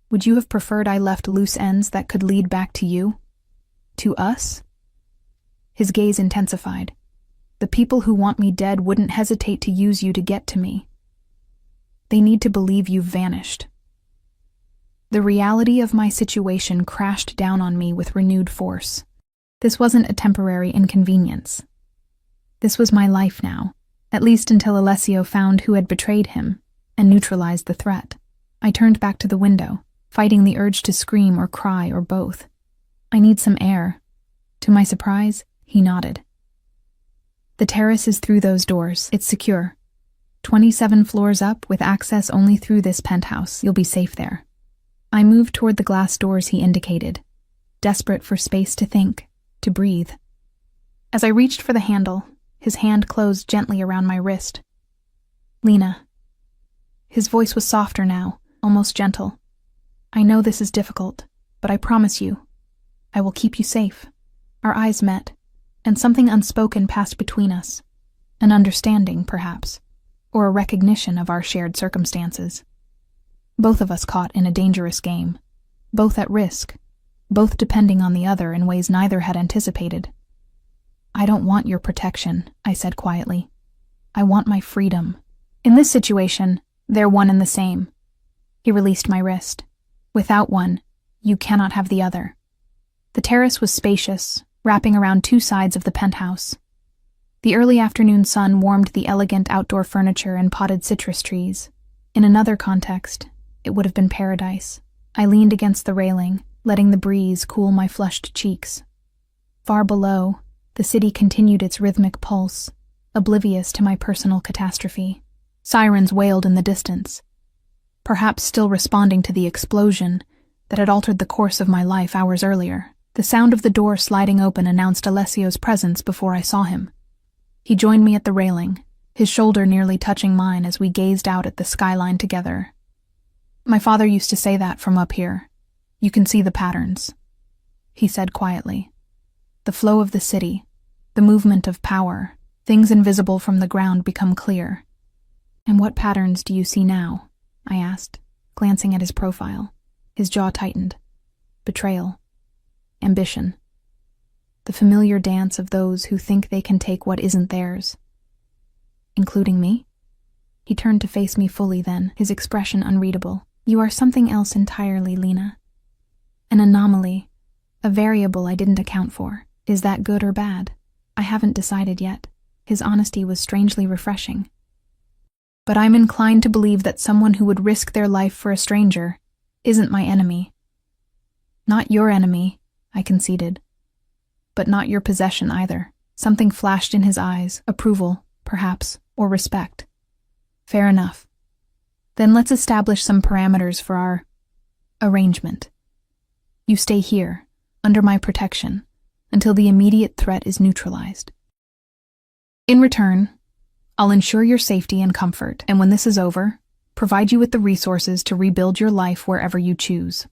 Would you have preferred I left loose ends that could lead back to you? To us? His gaze intensified. The people who want me dead wouldn't hesitate to use you to get to me. They need to believe you've vanished. The reality of my situation crashed down on me with renewed force. This wasn't a temporary inconvenience. This was my life now, at least until Alessio found who had betrayed him and neutralized the threat. I turned back to the window, fighting the urge to scream or cry or both. I need some air. To my surprise, he nodded. The terrace is through those doors. It's secure. 27 floors up with access only through this penthouse. You'll be safe there. I moved toward the glass doors he indicated, desperate for space to think, to breathe. As I reached for the handle, his hand closed gently around my wrist. Lena. His voice was softer now, almost gentle. I know this is difficult, but I promise you, I will keep you safe. Our eyes met, and something unspoken passed between us. An understanding, perhaps, or a recognition of our shared circumstances. Both of us caught in a dangerous game, both at risk, both depending on the other in ways neither had anticipated. I don't want your protection, I said quietly. I want my freedom. In this situation, they're one and the same. He released my wrist. Without one, you cannot have the other. The terrace was spacious, wrapping around 2 sides of the penthouse. The early afternoon sun warmed the elegant outdoor furniture and potted citrus trees. In another context, it would have been paradise. I leaned against the railing, letting the breeze cool my flushed cheeks. Far below, the city continued its rhythmic pulse, oblivious to my personal catastrophe. Sirens wailed in the distance, perhaps still responding to the explosion that had altered the course of my life hours earlier. The sound of the door sliding open announced Alessio's presence before I saw him. He joined me at the railing, his shoulder nearly touching mine as we gazed out at the skyline together. My father used to say that from up here. You can see the patterns, he said quietly. The flow of the city, the movement of power, things invisible from the ground become clear. And what patterns do you see now? I asked, glancing at his profile. His jaw tightened. Betrayal. Ambition. The familiar dance of those who think they can take what isn't theirs. Including me? He turned to face me fully then, his expression unreadable. You are something else entirely, Lena. An anomaly, a variable I didn't account for. Is that good or bad? I haven't decided yet. His honesty was strangely refreshing. But I'm inclined to believe that someone who would risk their life for a stranger isn't my enemy. Not your enemy, I conceded. But not your possession either. Something flashed in his eyes, approval, perhaps, or respect. Fair enough. Then let's establish some parameters for our arrangement. You stay here, under my protection, until the immediate threat is neutralized. In return, I'll ensure your safety and comfort, and when this is over, provide you with the resources to rebuild your life wherever you choose.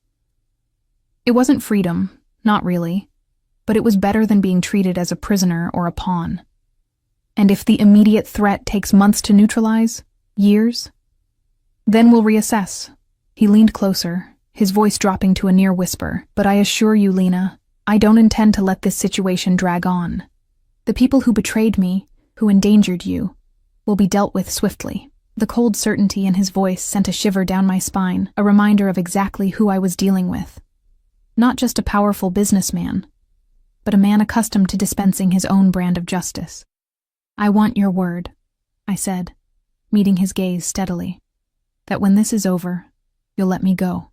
It wasn't freedom, not really, but it was better than being treated as a prisoner or a pawn. And if the immediate threat takes months to neutralize, years, then we'll reassess. He leaned closer, his voice dropping to a near whisper. But I assure you, Lena, I don't intend to let this situation drag on. The people who betrayed me, who endangered you, will be dealt with swiftly. The cold certainty in his voice sent a shiver down my spine, a reminder of exactly who I was dealing with. Not just a powerful businessman, but a man accustomed to dispensing his own brand of justice. I want your word, I said, meeting his gaze steadily, that when this is over, you'll let me go,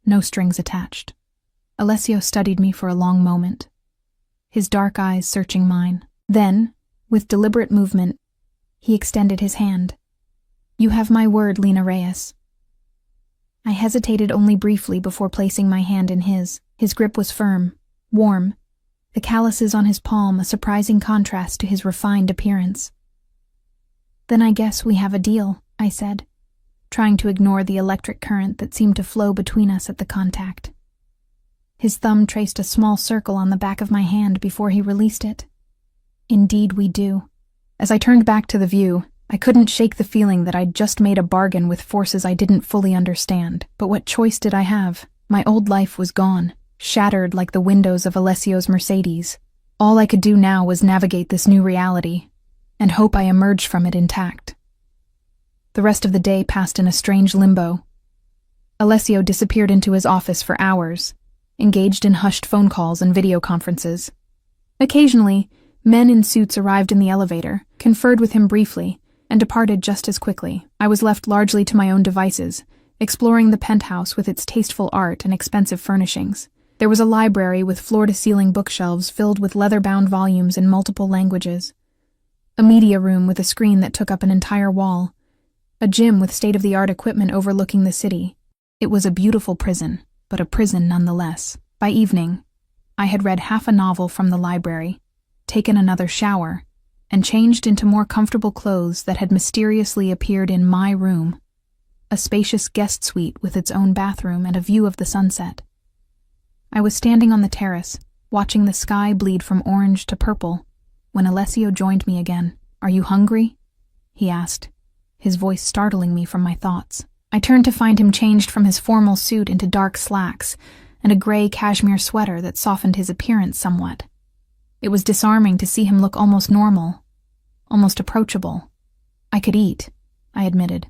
no strings attached. Alessio studied me for a long moment, his dark eyes searching mine. Then, with deliberate movement, he extended his hand. You have my word, Lena Reyes. I hesitated only briefly before placing my hand in his. His grip was firm, warm, the calluses on his palm a surprising contrast to his refined appearance. Then I guess we have a deal, I said. trying to ignore the electric current that seemed to flow between us at the contact. His thumb traced a small circle on the back of my hand before he released it. Indeed we do. As I turned back to the view, I couldn't shake the feeling that I'd just made a bargain with forces I didn't fully understand. But what choice did I have? My old life was gone, shattered like the windows of Alessio's Mercedes. All I could do now was navigate this new reality, and hope I emerged from it intact. The rest of the day passed in a strange limbo. Alessio disappeared into his office for hours, engaged in hushed phone calls and video conferences. Occasionally, men in suits arrived in the elevator, conferred with him briefly, and departed just as quickly. I was left largely to my own devices, exploring the penthouse with its tasteful art and expensive furnishings. There was a library with floor-to-ceiling bookshelves filled with leather-bound volumes in multiple languages, a media room with a screen that took up an entire wall, a gym with state-of-the-art equipment overlooking the city. It was a beautiful prison, but a prison nonetheless. By evening, I had read half a novel from the library, taken another shower, and changed into more comfortable clothes that had mysteriously appeared in my room, a spacious guest suite with its own bathroom and a view of the sunset. I was standing on the terrace, watching the sky bleed from orange to purple, when Alessio joined me again. "Are you hungry?" he asked, his voice startling me from my thoughts. I turned to find him changed from his formal suit into dark slacks and a gray cashmere sweater that softened his appearance somewhat. It was disarming to see him look almost normal, almost approachable. "I could eat," I admitted.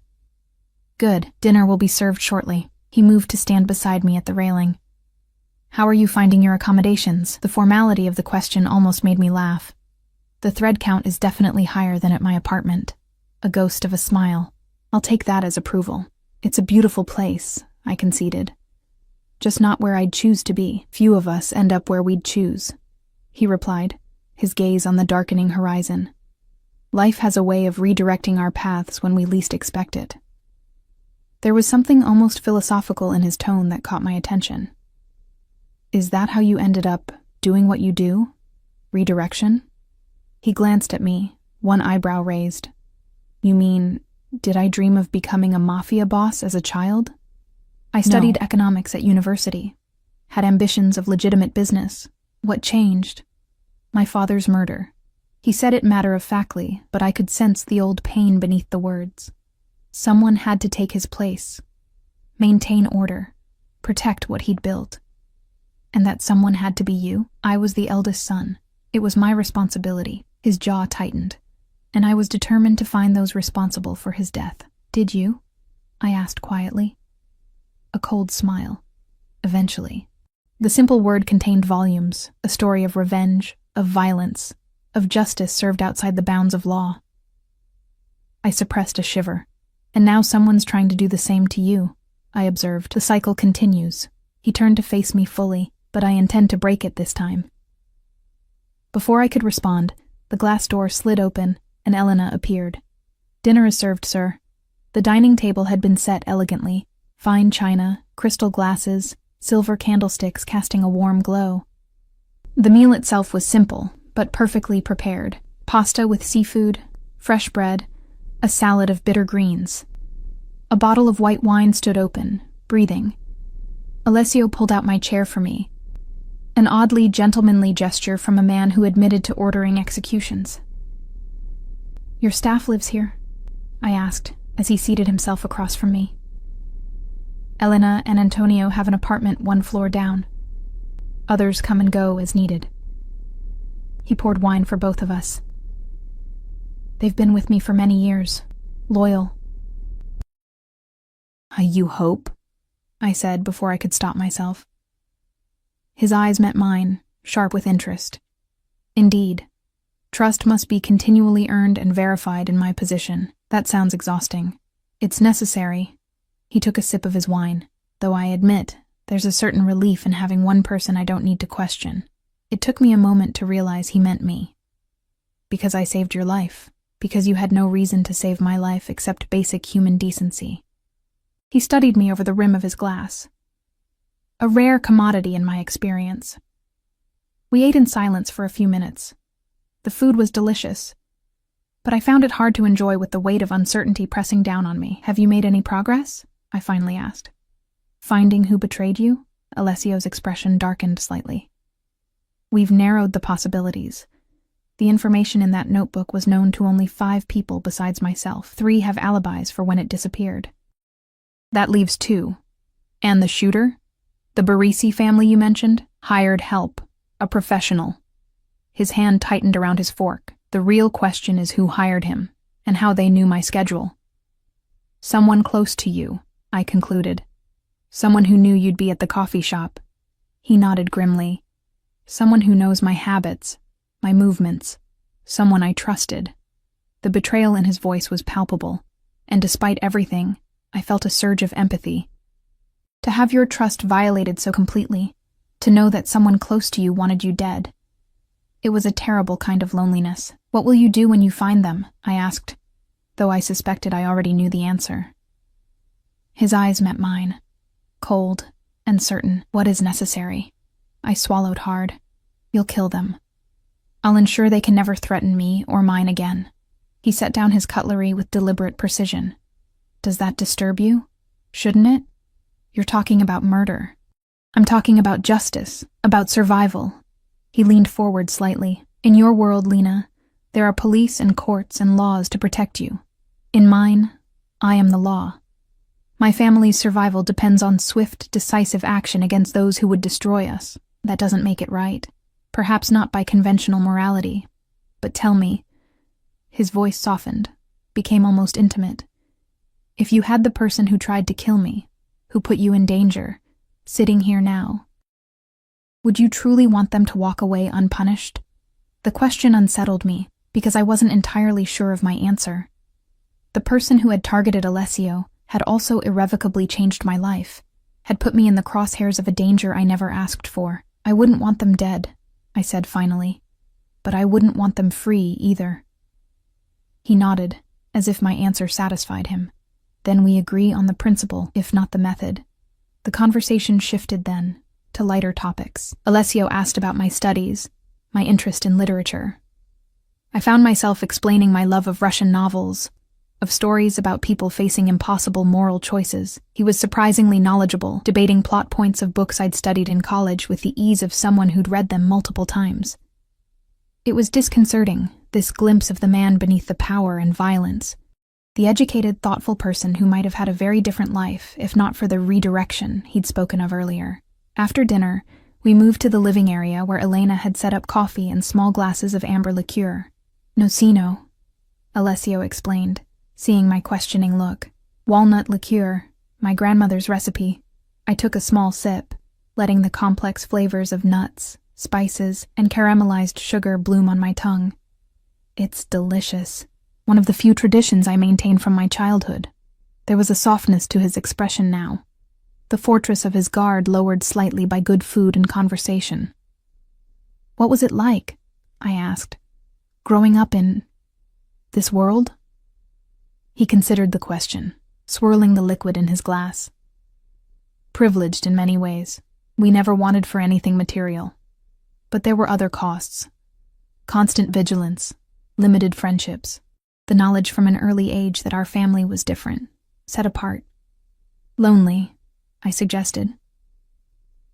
"Good, dinner will be served shortly." He moved to stand beside me at the railing. "How are you finding your accommodations?" The formality of the question almost made me laugh. "The thread count is definitely higher than at my apartment." A ghost of a smile. "I'll take that as approval." "It's a beautiful place," I conceded. "Just not where I'd choose to be. Few of us end up where we'd choose," he replied, his gaze on the darkening horizon. "Life has a way of redirecting our paths when we least expect it." There was something almost philosophical in his tone that caught my attention. "Is that how you ended up doing what you do? Redirection?" He glanced at me, one eyebrow raised. "You mean, did I dream of becoming a Mafia boss as a child?" "I studied economics at university, had ambitions of legitimate business. What changed? My father's murder." He said it matter-of-factly, but I could sense the old pain beneath the words. Someone had to take his place, maintain order, protect what he'd built. And that someone had to be you. I was the eldest son. It was my responsibility. His jaw tightened, and I was determined to find those responsible for his death. "Did you?" I asked quietly. A cold smile. "Eventually." The simple word contained volumes, a story of revenge, of violence, of justice served outside the bounds of law. I suppressed a shiver. "And now someone's trying to do the same to you," I observed. "The cycle continues." He turned to face me fully, "But I intend to break it this time." Before I could respond, the glass door slid open and Elena appeared. "Dinner is served, sir." The dining table had been set elegantly, fine china, crystal glasses, silver candlesticks casting a warm glow. The meal itself was simple, but perfectly prepared. Pasta with seafood, fresh bread, a salad of bitter greens. A bottle of white wine stood open, breathing. Alessio pulled out my chair for me, an oddly gentlemanly gesture from a man who admitted to ordering executions. "Your staff lives here?" I asked, as he seated himself across from me. "Elena and Antonio have an apartment 1 floor down. Others come and go as needed." He poured wine for both of us. "They've been with me for many years, loyal." "You hope?" I said before I could stop myself. His eyes met mine, sharp with interest. "Indeed. Trust must be continually earned and verified in my position. That sounds exhausting." "It's necessary." He took a sip of his wine, though I admit there's a certain relief in having one person I don't need to question. It took me a moment to realize he meant me. "Because I saved your life. Because you had no reason to save my life except basic human decency." He studied me over the rim of his glass. A rare commodity in my experience. We ate in silence for a few minutes. The food was delicious, but I found it hard to enjoy with the weight of uncertainty pressing down on me. Have you made any progress? I finally asked. Finding who betrayed you? Alessio's expression darkened slightly. We've narrowed the possibilities. The information in that notebook was known to only 5 people besides myself. 3 have alibis for when it disappeared. That leaves 2. And the shooter? The Barisi family you mentioned? Hired help. A professional. His hand tightened around his fork. The real question is who hired him, and how they knew my schedule. Someone close to you, I concluded. Someone who knew you'd be at the coffee shop. He nodded grimly. Someone who knows my habits, my movements. Someone I trusted. The betrayal in his voice was palpable, and despite everything, I felt a surge of empathy. To have your trust violated so completely, to know that someone close to you wanted you dead. It was a terrible kind of loneliness. What will you do when you find them? I asked, though I suspected I already knew the answer. His eyes met mine, cold and certain. What is necessary? I swallowed hard. You'll kill them. I'll ensure they can never threaten me or mine again. He set down his cutlery with deliberate precision. Does that disturb you? Shouldn't it? You're talking about murder. I'm talking about justice, about survival. He leaned forward slightly. In your world, Lena, there are police and courts and laws to protect you. In mine, I am the law. My family's survival depends on swift, decisive action against those who would destroy us. That doesn't make it right. Perhaps not by conventional morality. But tell me, his voice softened, became almost intimate. If you had the person who tried to kill me, who put you in danger, sitting here now, would you truly want them to walk away unpunished? The question unsettled me, because I wasn't entirely sure of my answer. The person who had targeted Alessio had also irrevocably changed my life, had put me in the crosshairs of a danger I never asked for. I wouldn't want them dead, I said finally, but I wouldn't want them free either. He nodded, as if my answer satisfied him. Then we agree on the principle, if not the method. The conversation shifted then, to lighter topics. Alessio asked about my studies, my interest in literature. I found myself explaining my love of Russian novels, of stories about people facing impossible moral choices. He was surprisingly knowledgeable, debating plot points of books I'd studied in college with the ease of someone who'd read them multiple times. It was disconcerting, this glimpse of the man beneath the power and violence, the educated, thoughtful person who might have had a very different life if not for the redirection he'd spoken of earlier. After dinner, we moved to the living area where Elena had set up coffee and small glasses of amber liqueur. Nocino, Alessio explained, seeing my questioning look. Walnut liqueur, my grandmother's recipe. I took a small sip, letting the complex flavors of nuts, spices, and caramelized sugar bloom on my tongue. It's delicious. One of the few traditions I maintain from my childhood. There was a softness to his expression now. The fortress of his guard lowered slightly by good food and conversation. What was it like? I asked. Growing up in this world? He considered the question, swirling the liquid in his glass. Privileged in many ways. We never wanted for anything material. But there were other costs. Constant vigilance, limited friendships, the knowledge from an early age that our family was different, set apart. Lonely, I suggested.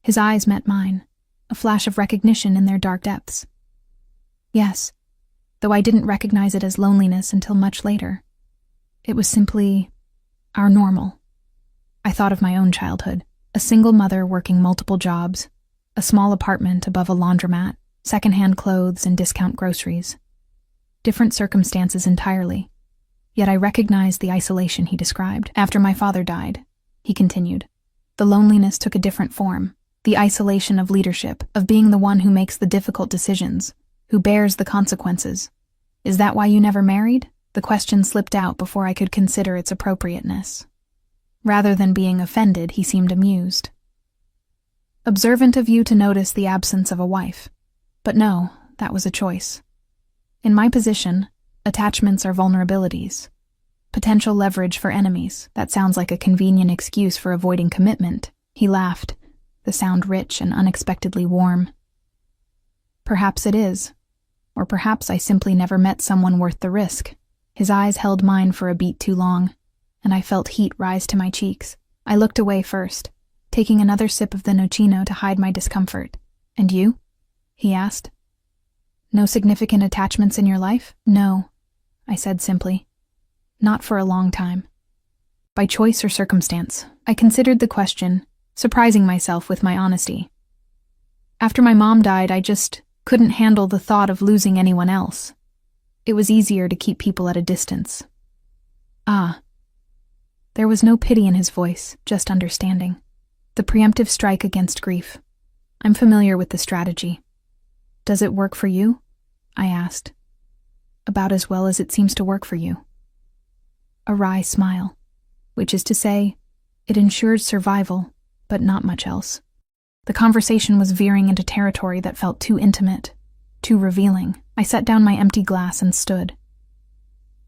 His eyes met mine, a flash of recognition in their dark depths. Yes, though I didn't recognize it as loneliness until much later. It was simply our normal. I thought of my own childhood, a single mother working multiple jobs, a small apartment above a laundromat, secondhand clothes and discount groceries. Different circumstances entirely, yet I recognized the isolation he described. After my father died, he continued, the loneliness took a different form, the isolation of leadership, of being the one who makes the difficult decisions, who bears the consequences. Is that why you never married? The question slipped out before I could consider its appropriateness. Rather than being offended, he seemed amused. Observant of you to notice the absence of a wife. But no, that was a choice. In my position, attachments are vulnerabilities. Potential leverage for enemies. That sounds like a convenient excuse for avoiding commitment. He laughed, the sound rich and unexpectedly warm. Perhaps it is. Or perhaps I simply never met someone worth the risk. His eyes held mine for a beat too long, and I felt heat rise to my cheeks. I looked away first, taking another sip of the nocino to hide my discomfort. "And you?" he asked. "No significant attachments in your life?" "No," I said simply. "Not for a long time." By choice or circumstance, I considered the question, surprising myself with my honesty. After my mom died, I just couldn't handle the thought of losing anyone else. It was easier to keep people at a distance. "Ah." There was no pity in his voice, just understanding. The preemptive strike against grief. "I'm familiar with the strategy." "Does it work for you?" I asked. "About as well as it seems to work for you." A wry smile, which is to say, it ensures survival, but not much else. The conversation was veering into territory that felt too intimate, too revealing. I set down my empty glass and stood.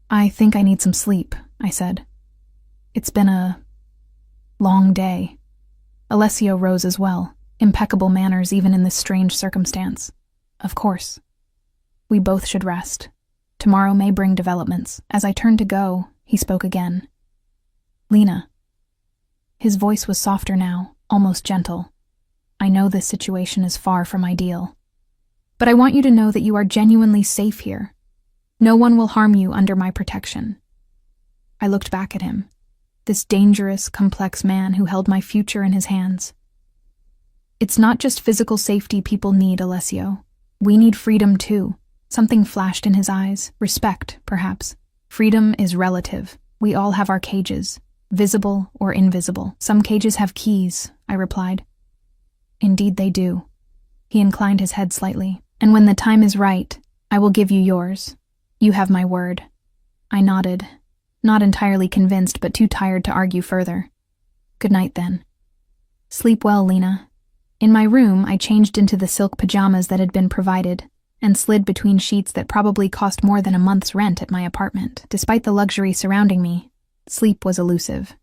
"I think I need some sleep," I said. "It's been a long day." Alessio rose as well, impeccable manners even in this strange circumstance. "Of course. We both should rest. Tomorrow may bring developments." As I turned to go, he spoke again. "Lena." His voice was softer now, almost gentle. "I know this situation is far from ideal, but I want you to know that you are genuinely safe here. No one will harm you under my protection." I looked back at him, this dangerous, complex man who held my future in his hands. "It's not just physical safety people need, Alessio. We need freedom too." Something flashed in his eyes. Respect, perhaps. "Freedom is relative. We all have our cages, visible or invisible. Some cages have keys," I replied. "Indeed they do." He inclined his head slightly. "And when the time is right, I will give you yours. You have my word." I nodded, not entirely convinced but too tired to argue further. "Good night, then." "Sleep well, Lena." In my room, I changed into the silk pajamas that had been provided, and slid between sheets that probably cost more than a month's rent at my apartment. Despite the luxury surrounding me, sleep was elusive.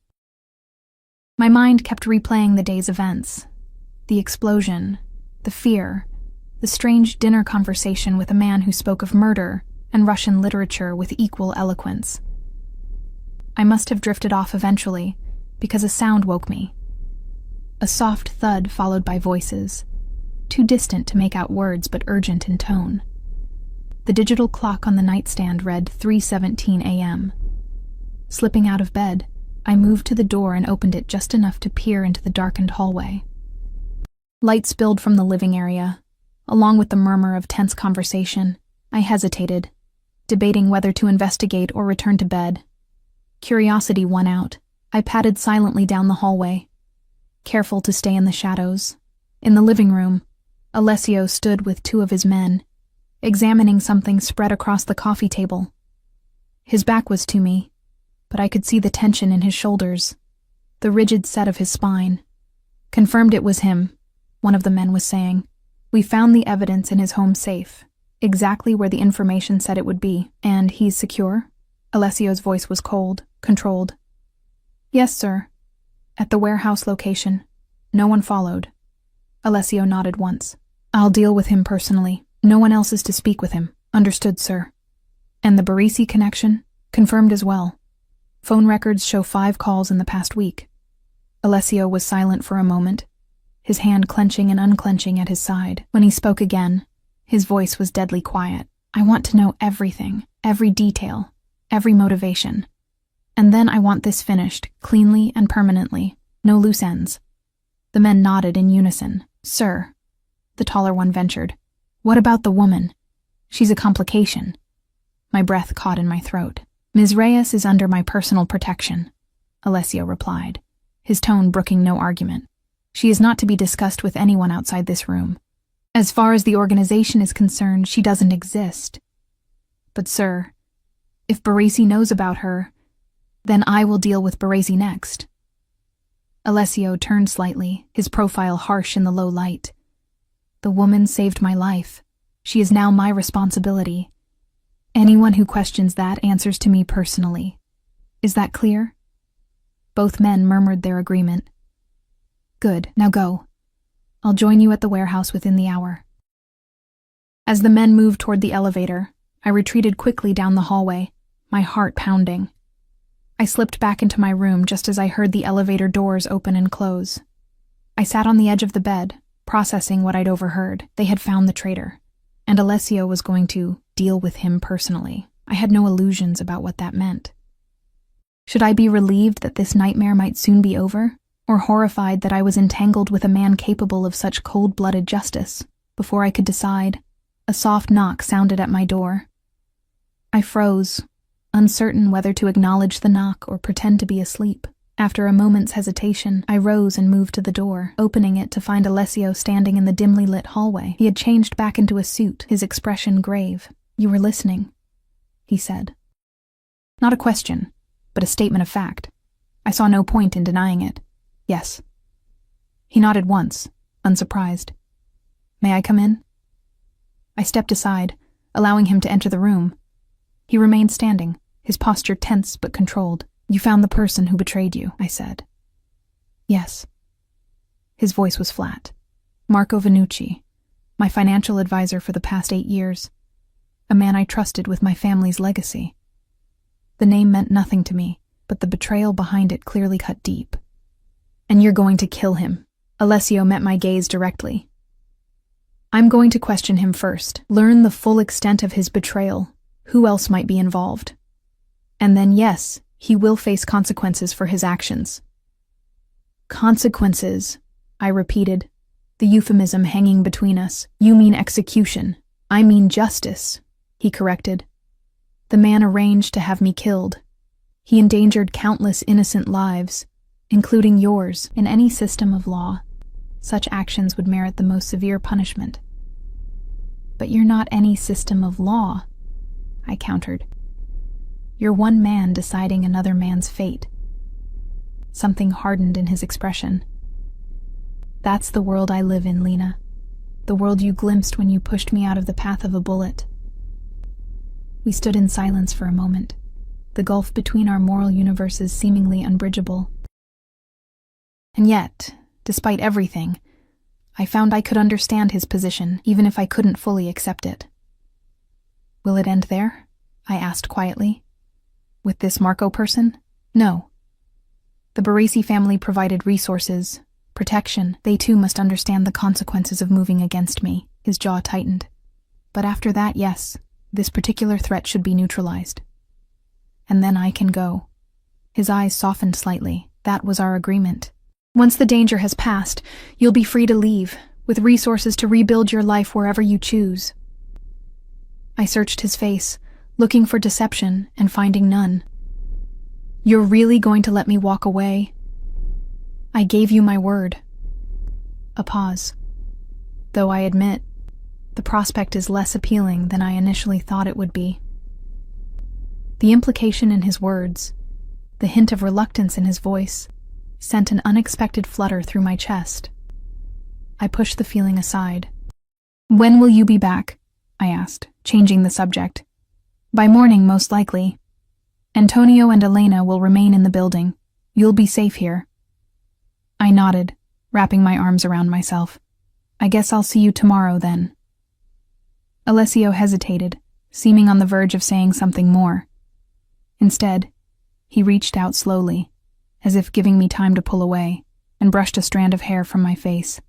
My mind kept replaying the day's events. The explosion, the fear, the strange dinner conversation with a man who spoke of murder and Russian literature with equal eloquence. I must have drifted off eventually, because a sound woke me. A soft thud followed by voices, too distant to make out words but urgent in tone. The digital clock on the nightstand read 3:17 a.m. Slipping out of bed, I moved to the door and opened it just enough to peer into the darkened hallway. Light spilled from the living area. Along with the murmur of tense conversation, I hesitated, debating whether to investigate or return to bed. Curiosity won out. I padded silently down the hallway, careful to stay in the shadows. In the living room, Alessio stood with two of his men, examining something spread across the coffee table. His back was to me, but I could see the tension in his shoulders, the rigid set of his spine. "Confirmed it was him," one of the men was saying. "We found the evidence in his home safe, exactly where the information said it would be." "And he's secure?" Alessio's voice was cold, controlled. "Yes, sir. At the warehouse location. No one followed." Alessio nodded once. "I'll deal with him personally. No one else is to speak with him." "Understood, sir." "And the Barisi connection?" "Confirmed as well. Phone records show 5 calls in the past week." Alessio was silent for a moment, his hand clenching and unclenching at his side. When he spoke again, his voice was deadly quiet. "I want to know everything, every detail, every motivation. And then I want this finished, cleanly and permanently. No loose ends." The men nodded in unison. "Sir," the taller one ventured, "what about the woman? She's a complication." My breath caught in my throat. "Ms. Reyes is under my personal protection," Alessio replied, his tone brooking no argument. "She is not to be discussed with anyone outside this room. As far as the organization is concerned, she doesn't exist. But sir, if Baresi knows about her, then I will deal with Baresi next." Alessio turned slightly, his profile harsh in the low light. "The woman saved my life. She is now my responsibility. Anyone who questions that answers to me personally. Is that clear?" Both men murmured their agreement. "Good, now go. I'll join you at the warehouse within the hour." As the men moved toward the elevator, I retreated quickly down the hallway, my heart pounding. I slipped back into my room just as I heard the elevator doors open and close. I sat on the edge of the bed, processing what I'd overheard. They had found the traitor, and Alessio was going to deal with him personally. I had no illusions about what that meant. Should I be relieved that this nightmare might soon be over, or horrified that I was entangled with a man capable of such cold-blooded justice? Before I could decide, a soft knock sounded at my door. I froze, uncertain whether to acknowledge the knock or pretend to be asleep. After a moment's hesitation, I rose and moved to the door, opening it to find Alessio standing in the dimly lit hallway. He had changed back into a suit, his expression grave. "You were listening," he said. Not a question, but a statement of fact. I saw no point in denying it. "Yes." He nodded once, unsurprised. "May I come in?" I stepped aside, allowing him to enter the room. He remained standing, his posture tense but controlled. "You found the person who betrayed you," I said. "Yes." His voice was flat. "Marco Vannucci, my financial advisor for the past 8 years. A man I trusted with my family's legacy." The name meant nothing to me, but the betrayal behind it clearly cut deep. "And you're going to kill him." Alessio met my gaze directly. "I'm going to question him first, learn the full extent of his betrayal, who else might be involved. And then, yes, he will face consequences for his actions." "Consequences," I repeated, the euphemism hanging between us. "You mean execution. I mean justice," he corrected. "The man arranged to have me killed. He endangered countless innocent lives, including yours. In any system of law, such actions would merit the most severe punishment." "But you're not any system of law," I countered. "You're one man deciding another man's fate." Something hardened in his expression. "That's the world I live in, Lena. The world you glimpsed when you pushed me out of the path of a bullet." We stood in silence for a moment, the gulf between our moral universes seemingly unbridgeable. And yet, despite everything, I found I could understand his position, even if I couldn't fully accept it. "Will it end there?" I asked quietly. "With this Marco person? No. The Baresi family provided resources, protection. They too must understand the consequences of moving against me." His jaw tightened. "But after that, yes, this particular threat should be neutralized. And then I can go." His eyes softened slightly. "That was our agreement. Once the danger has passed, you'll be free to leave, with resources to rebuild your life wherever you choose." I searched his face, looking for deception and finding none. "You're really going to let me walk away?" "I gave you my word." A pause. Though I admit, the prospect is less appealing than I initially thought it would be. The implication in his words, the hint of reluctance in his voice, sent an unexpected flutter through my chest. I pushed the feeling aside. "When will you be back?" I asked, changing the subject. "By morning, most likely. Antonio and Elena will remain in the building. You'll be safe here." I nodded, wrapping my arms around myself. "I guess I'll see you tomorrow, then." Alessio hesitated, seeming on the verge of saying something more. Instead, he reached out slowly, as if giving me time to pull away, and brushed a strand of hair from my face.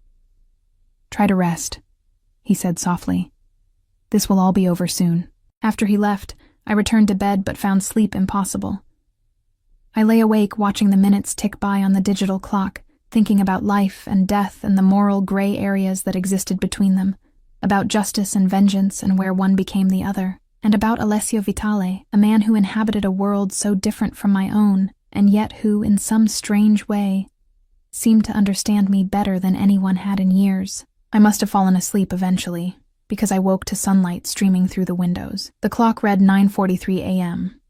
"Try to rest," he said softly. "This will all be over soon." After he left, I returned to bed but found sleep impossible. I lay awake watching the minutes tick by on the digital clock, thinking about life and death and the moral gray areas that existed between them, about justice and vengeance and where one became the other, and about Alessio Vitale, a man who inhabited a world so different from my own, and yet who, in some strange way, seemed to understand me better than anyone had in years. I must have fallen asleep eventually, because I woke to sunlight streaming through the windows. The clock read 9:43 a.m.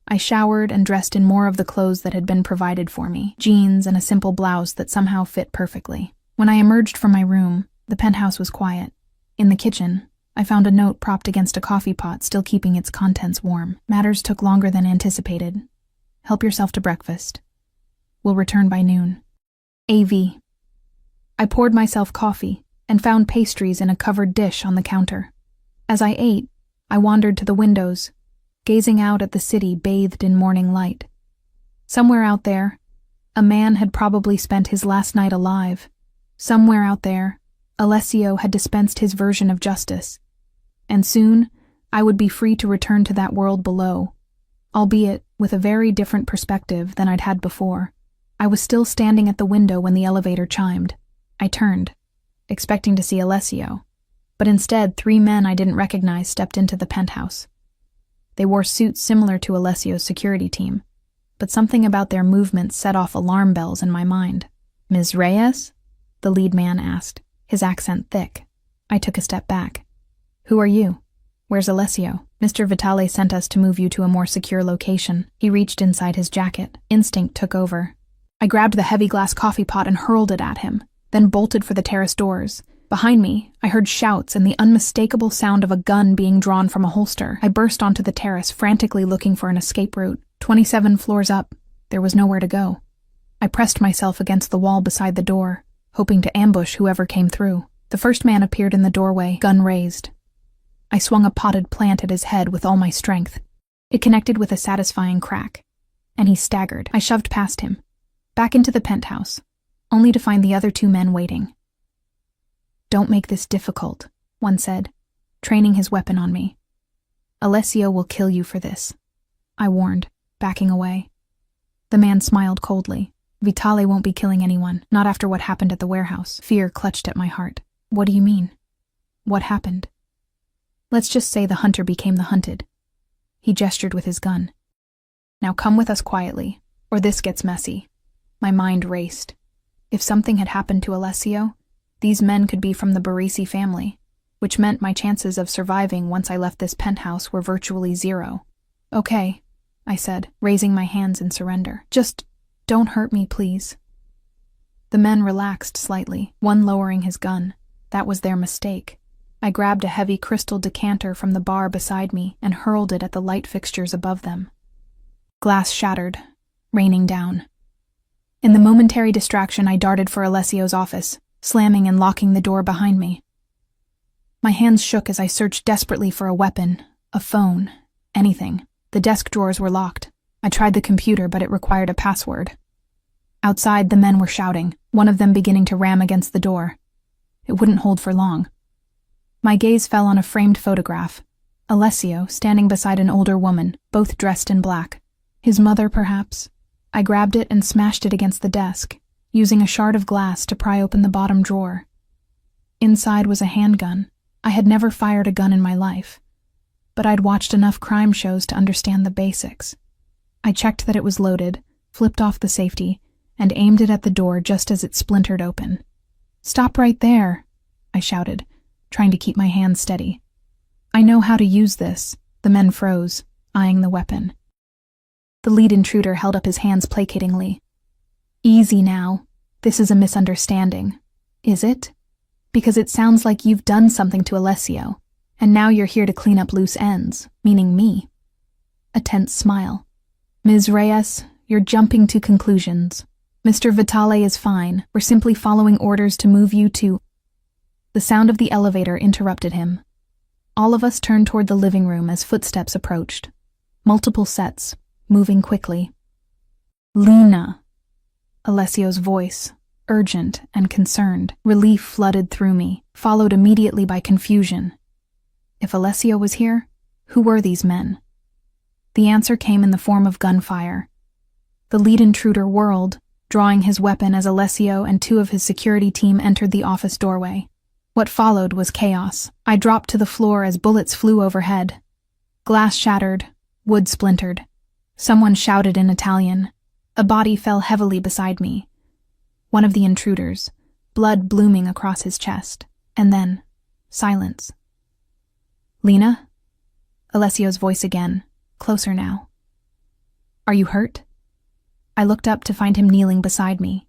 I showered and dressed in more of the clothes that had been provided for me, jeans and a simple blouse that somehow fit perfectly. When I emerged from my room, the penthouse was quiet. In the kitchen, I found a note propped against a coffee pot, still keeping its contents warm. "Matters took longer than anticipated. Help yourself to breakfast. Will return by noon. AV." I poured myself coffee and found pastries in a covered dish on the counter. As I ate, I wandered to the windows, gazing out at the city bathed in morning light. Somewhere out there, a man had probably spent his last night alive. Somewhere out there, Alessio had dispensed his version of justice. And soon, I would be free to return to that world below, albeit with a very different perspective than I'd had before. I was still standing at the window when the elevator chimed. I turned, expecting to see Alessio, but instead 3 men I didn't recognize stepped into the penthouse. They wore suits similar to Alessio's security team, but something about their movements set off alarm bells in my mind. "Ms. Reyes?" the lead man asked, his accent thick. I took a step back. "Who are you? Where's Alessio?" "Mr. Vitale sent us to move you to a more secure location." He reached inside his jacket. Instinct took over. I grabbed the heavy glass coffee pot and hurled it at him, then bolted for the terrace doors. Behind me, I heard shouts and the unmistakable sound of a gun being drawn from a holster. I burst onto the terrace, frantically looking for an escape route. 27 floors up, there was nowhere to go. I pressed myself against the wall beside the door, hoping to ambush whoever came through. The first man appeared in the doorway, gun raised. I swung a potted plant at his head with all my strength. It connected with a satisfying crack, and he staggered. I shoved past him, back into the penthouse, only to find the other 2 men waiting. "Don't make this difficult," one said, training his weapon on me. "Alessio will kill you for this," I warned, backing away. The man smiled coldly. "Vitale won't be killing anyone, not after what happened at the warehouse." Fear clutched at my heart. "What do you mean? What happened?" "Let's just say the hunter became the hunted." He gestured with his gun. "Now come with us quietly, or this gets messy." My mind raced. If something had happened to Alessio, these men could be from the Barisi family, which meant my chances of surviving once I left this penthouse were virtually 0. "Okay," I said, raising my hands in surrender. "Just don't hurt me, please." The men relaxed slightly, one lowering his gun. That was their mistake. I grabbed a heavy crystal decanter from the bar beside me and hurled it at the light fixtures above them. Glass shattered, raining down. In the momentary distraction, I darted for Alessio's office, slamming and locking the door behind me. My hands shook as I searched desperately for a weapon, a phone, anything. The desk drawers were locked. I tried the computer, but it required a password. Outside, the men were shouting, one of them beginning to ram against the door. It wouldn't hold for long. My gaze fell on a framed photograph. Alessio, standing beside an older woman, both dressed in black. His mother, perhaps. I grabbed it and smashed it against the desk, using a shard of glass to pry open the bottom drawer. Inside was a handgun. I had never fired a gun in my life, but I'd watched enough crime shows to understand the basics. I checked that it was loaded, flipped off the safety, and aimed it at the door just as it splintered open. "Stop right there," I shouted, trying to keep my hands steady. "I know how to use this." The men froze, eyeing the weapon. The lead intruder held up his hands placatingly. "Easy now. This is a misunderstanding." "Is it? Because it sounds like you've done something to Alessio, and now you're here to clean up loose ends, meaning me." A tense smile. "Ms. Reyes, you're jumping to conclusions. Mr. Vitale is fine. We're simply following orders to move you to—" The sound of the elevator interrupted him. All of us turned toward the living room as footsteps approached. Multiple sets, moving quickly. "Lena." Alessio's voice, urgent and concerned. Relief flooded through me, followed immediately by confusion. If Alessio was here, who were these men? The answer came in the form of gunfire. The lead intruder whirled, drawing his weapon as Alessio and 2 of his security team entered the office doorway. What followed was chaos. I dropped to the floor as bullets flew overhead. Glass shattered, wood splintered. Someone shouted in Italian. A body fell heavily beside me. One of the intruders, blood blooming across his chest. And then, silence. "Lena?" Alessio's voice again, closer now. "Are you hurt?" I looked up to find him kneeling beside me,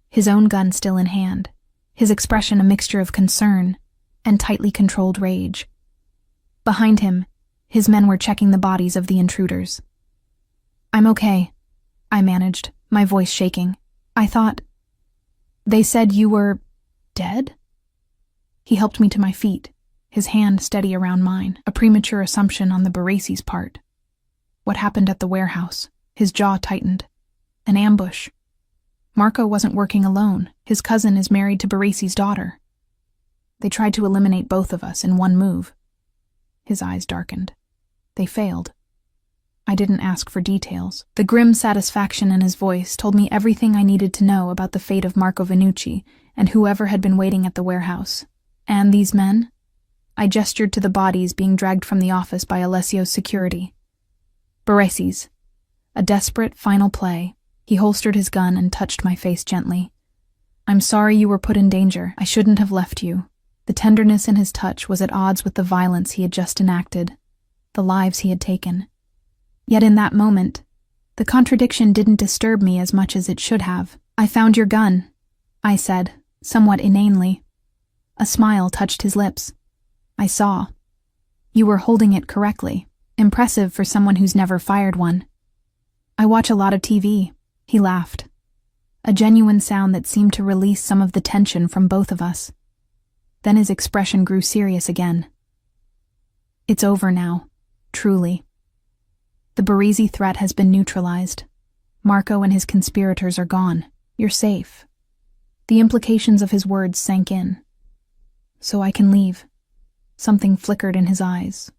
his own gun still in hand, his expression a mixture of concern and tightly controlled rage. Behind him, his men were checking the bodies of the intruders. "I'm okay," I managed, my voice shaking. "I thought... They said you were... dead?" He helped me to my feet, his hand steady around mine, a premature assumption on the Barisi's part. What happened at the warehouse? His jaw tightened. An ambush. Marco wasn't working alone. His cousin is married to Baresi's daughter. They tried to eliminate both of us in one move. His eyes darkened. They failed. I didn't ask for details. The grim satisfaction in his voice told me everything I needed to know about the fate of Marco Venucci and whoever had been waiting at the warehouse. And these men? I gestured to the bodies being dragged from the office by Alessio's security. Baresi's. A desperate final play. He holstered his gun and touched my face gently. I'm sorry you were put in danger. I shouldn't have left you. The tenderness in his touch was at odds with the violence he had just enacted, the lives he had taken. Yet in that moment, the contradiction didn't disturb me as much as it should have. I found your gun, I said, somewhat inanely. A smile touched his lips. I saw. You were holding it correctly. Impressive for someone who's never fired one. I watch a lot of TV, he laughed. A genuine sound that seemed to release some of the tension from both of us. Then his expression grew serious again. It's over now, truly. The Baresi threat has been neutralized. Marco and his conspirators are gone. You're safe. The implications of his words sank in. So I can leave. Something flickered in his eyes.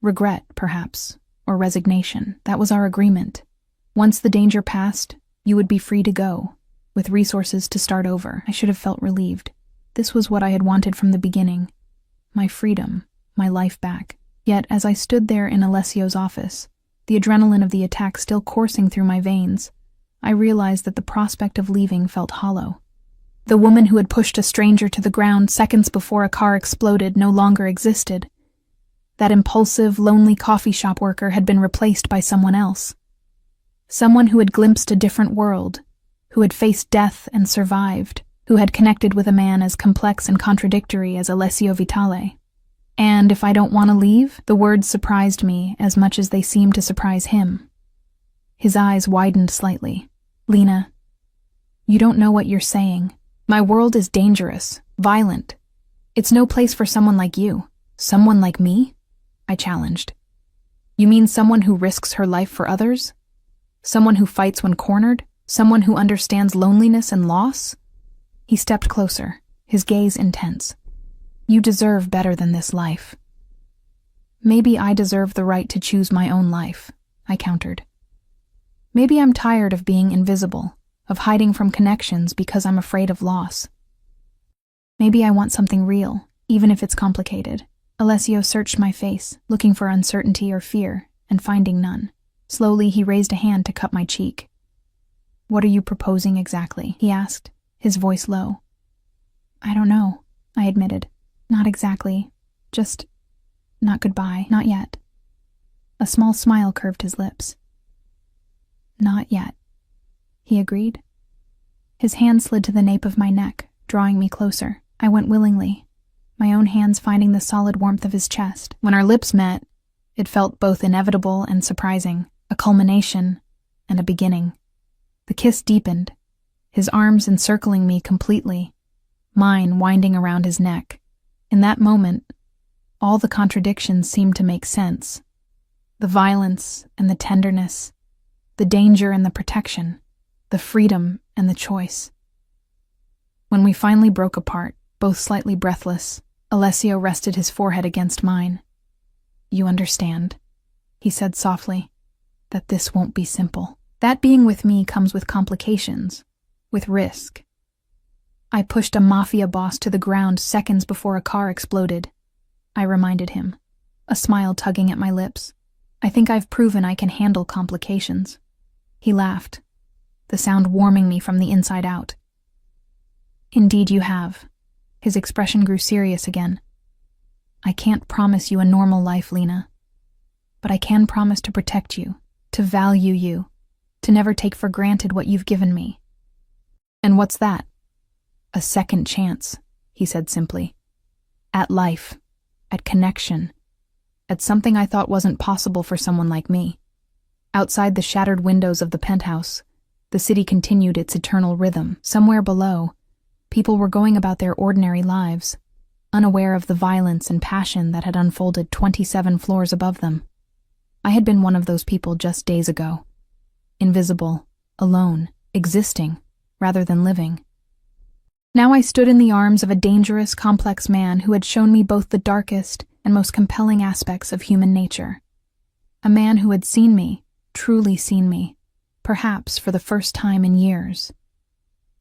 Regret, perhaps, or resignation. That was our agreement. Once the danger passed, you would be free to go, with resources to start over. I should have felt relieved. This was what I had wanted from the beginning. My freedom, my life back. Yet, as I stood there in Alessio's office, the adrenaline of the attack still coursing through my veins, I realized that the prospect of leaving felt hollow. The woman who had pushed a stranger to the ground seconds before a car exploded no longer existed. That impulsive, lonely coffee shop worker had been replaced by someone else. Someone who had glimpsed a different world, who had faced death and survived, who had connected with a man as complex and contradictory as Alessio Vitale. And if I don't want to leave, the words surprised me as much as they seemed to surprise him. His eyes widened slightly. Lena, you don't know what you're saying. My world is dangerous, violent. It's no place for someone like you. Someone like me? I challenged. You mean someone who risks her life for others? Someone who fights when cornered? Someone who understands loneliness and loss? He stepped closer, his gaze intense. You deserve better than this life. Maybe I deserve the right to choose my own life, I countered. Maybe I'm tired of being invisible, of hiding from connections because I'm afraid of loss. Maybe I want something real, even if it's complicated. Alessio searched my face, looking for uncertainty or fear, and finding none. Slowly, he raised a hand to cup my cheek. What are you proposing exactly? He asked, his voice low. I don't know, I admitted. Not exactly. Just not goodbye, not yet. A small smile curved his lips. Not yet, he agreed. His hand slid to the nape of my neck, drawing me closer. I went willingly, my own hands finding the solid warmth of his chest. When our lips met, it felt both inevitable and surprising, a culmination and a beginning. The kiss deepened, his arms encircling me completely, mine winding around his neck. In that moment, all the contradictions seemed to make sense. The violence and the tenderness, the danger and the protection, the freedom and the choice. When we finally broke apart, both slightly breathless, Alessio rested his forehead against mine. You understand, he said softly, that this won't be simple. That being with me comes with complications, with risk. I pushed a Mafia boss to the ground seconds before a car exploded. I reminded him, a smile tugging at my lips. I think I've proven I can handle complications. He laughed, the sound warming me from the inside out. Indeed you have. His expression grew serious again. I can't promise you a normal life, Lena, but I can promise to protect you, to value you, to never take for granted what you've given me. And what's that? A second chance, he said simply. At life, at connection, at something I thought wasn't possible for someone like me. Outside the shattered windows of the penthouse, the city continued its eternal rhythm. Somewhere below, people were going about their ordinary lives, unaware of the violence and passion that had unfolded 27 floors above them. I had been one of those people just days ago. Invisible, alone, existing, rather than living. Now I stood in the arms of a dangerous, complex man who had shown me both the darkest and most compelling aspects of human nature. A man who had seen me, truly seen me, perhaps for the first time in years.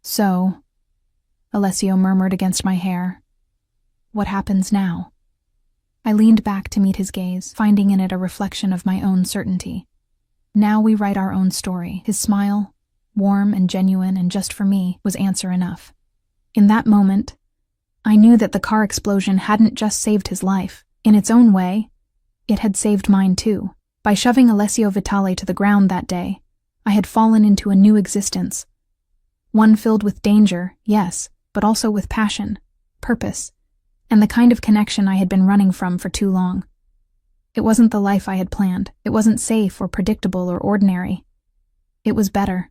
So, Alessio murmured against my hair, what happens now? I leaned back to meet his gaze, finding in it a reflection of my own certainty. Now we write our own story. His smile, warm and genuine and just for me, was answer enough. In that moment, I knew that the car explosion hadn't just saved his life. In its own way, it had saved mine too. By shoving Alessio Vitale to the ground that day, I had fallen into a new existence. One filled with danger, yes, but also with passion, purpose, and the kind of connection I had been running from for too long. It wasn't the life I had planned. It wasn't safe or predictable or ordinary. It was better.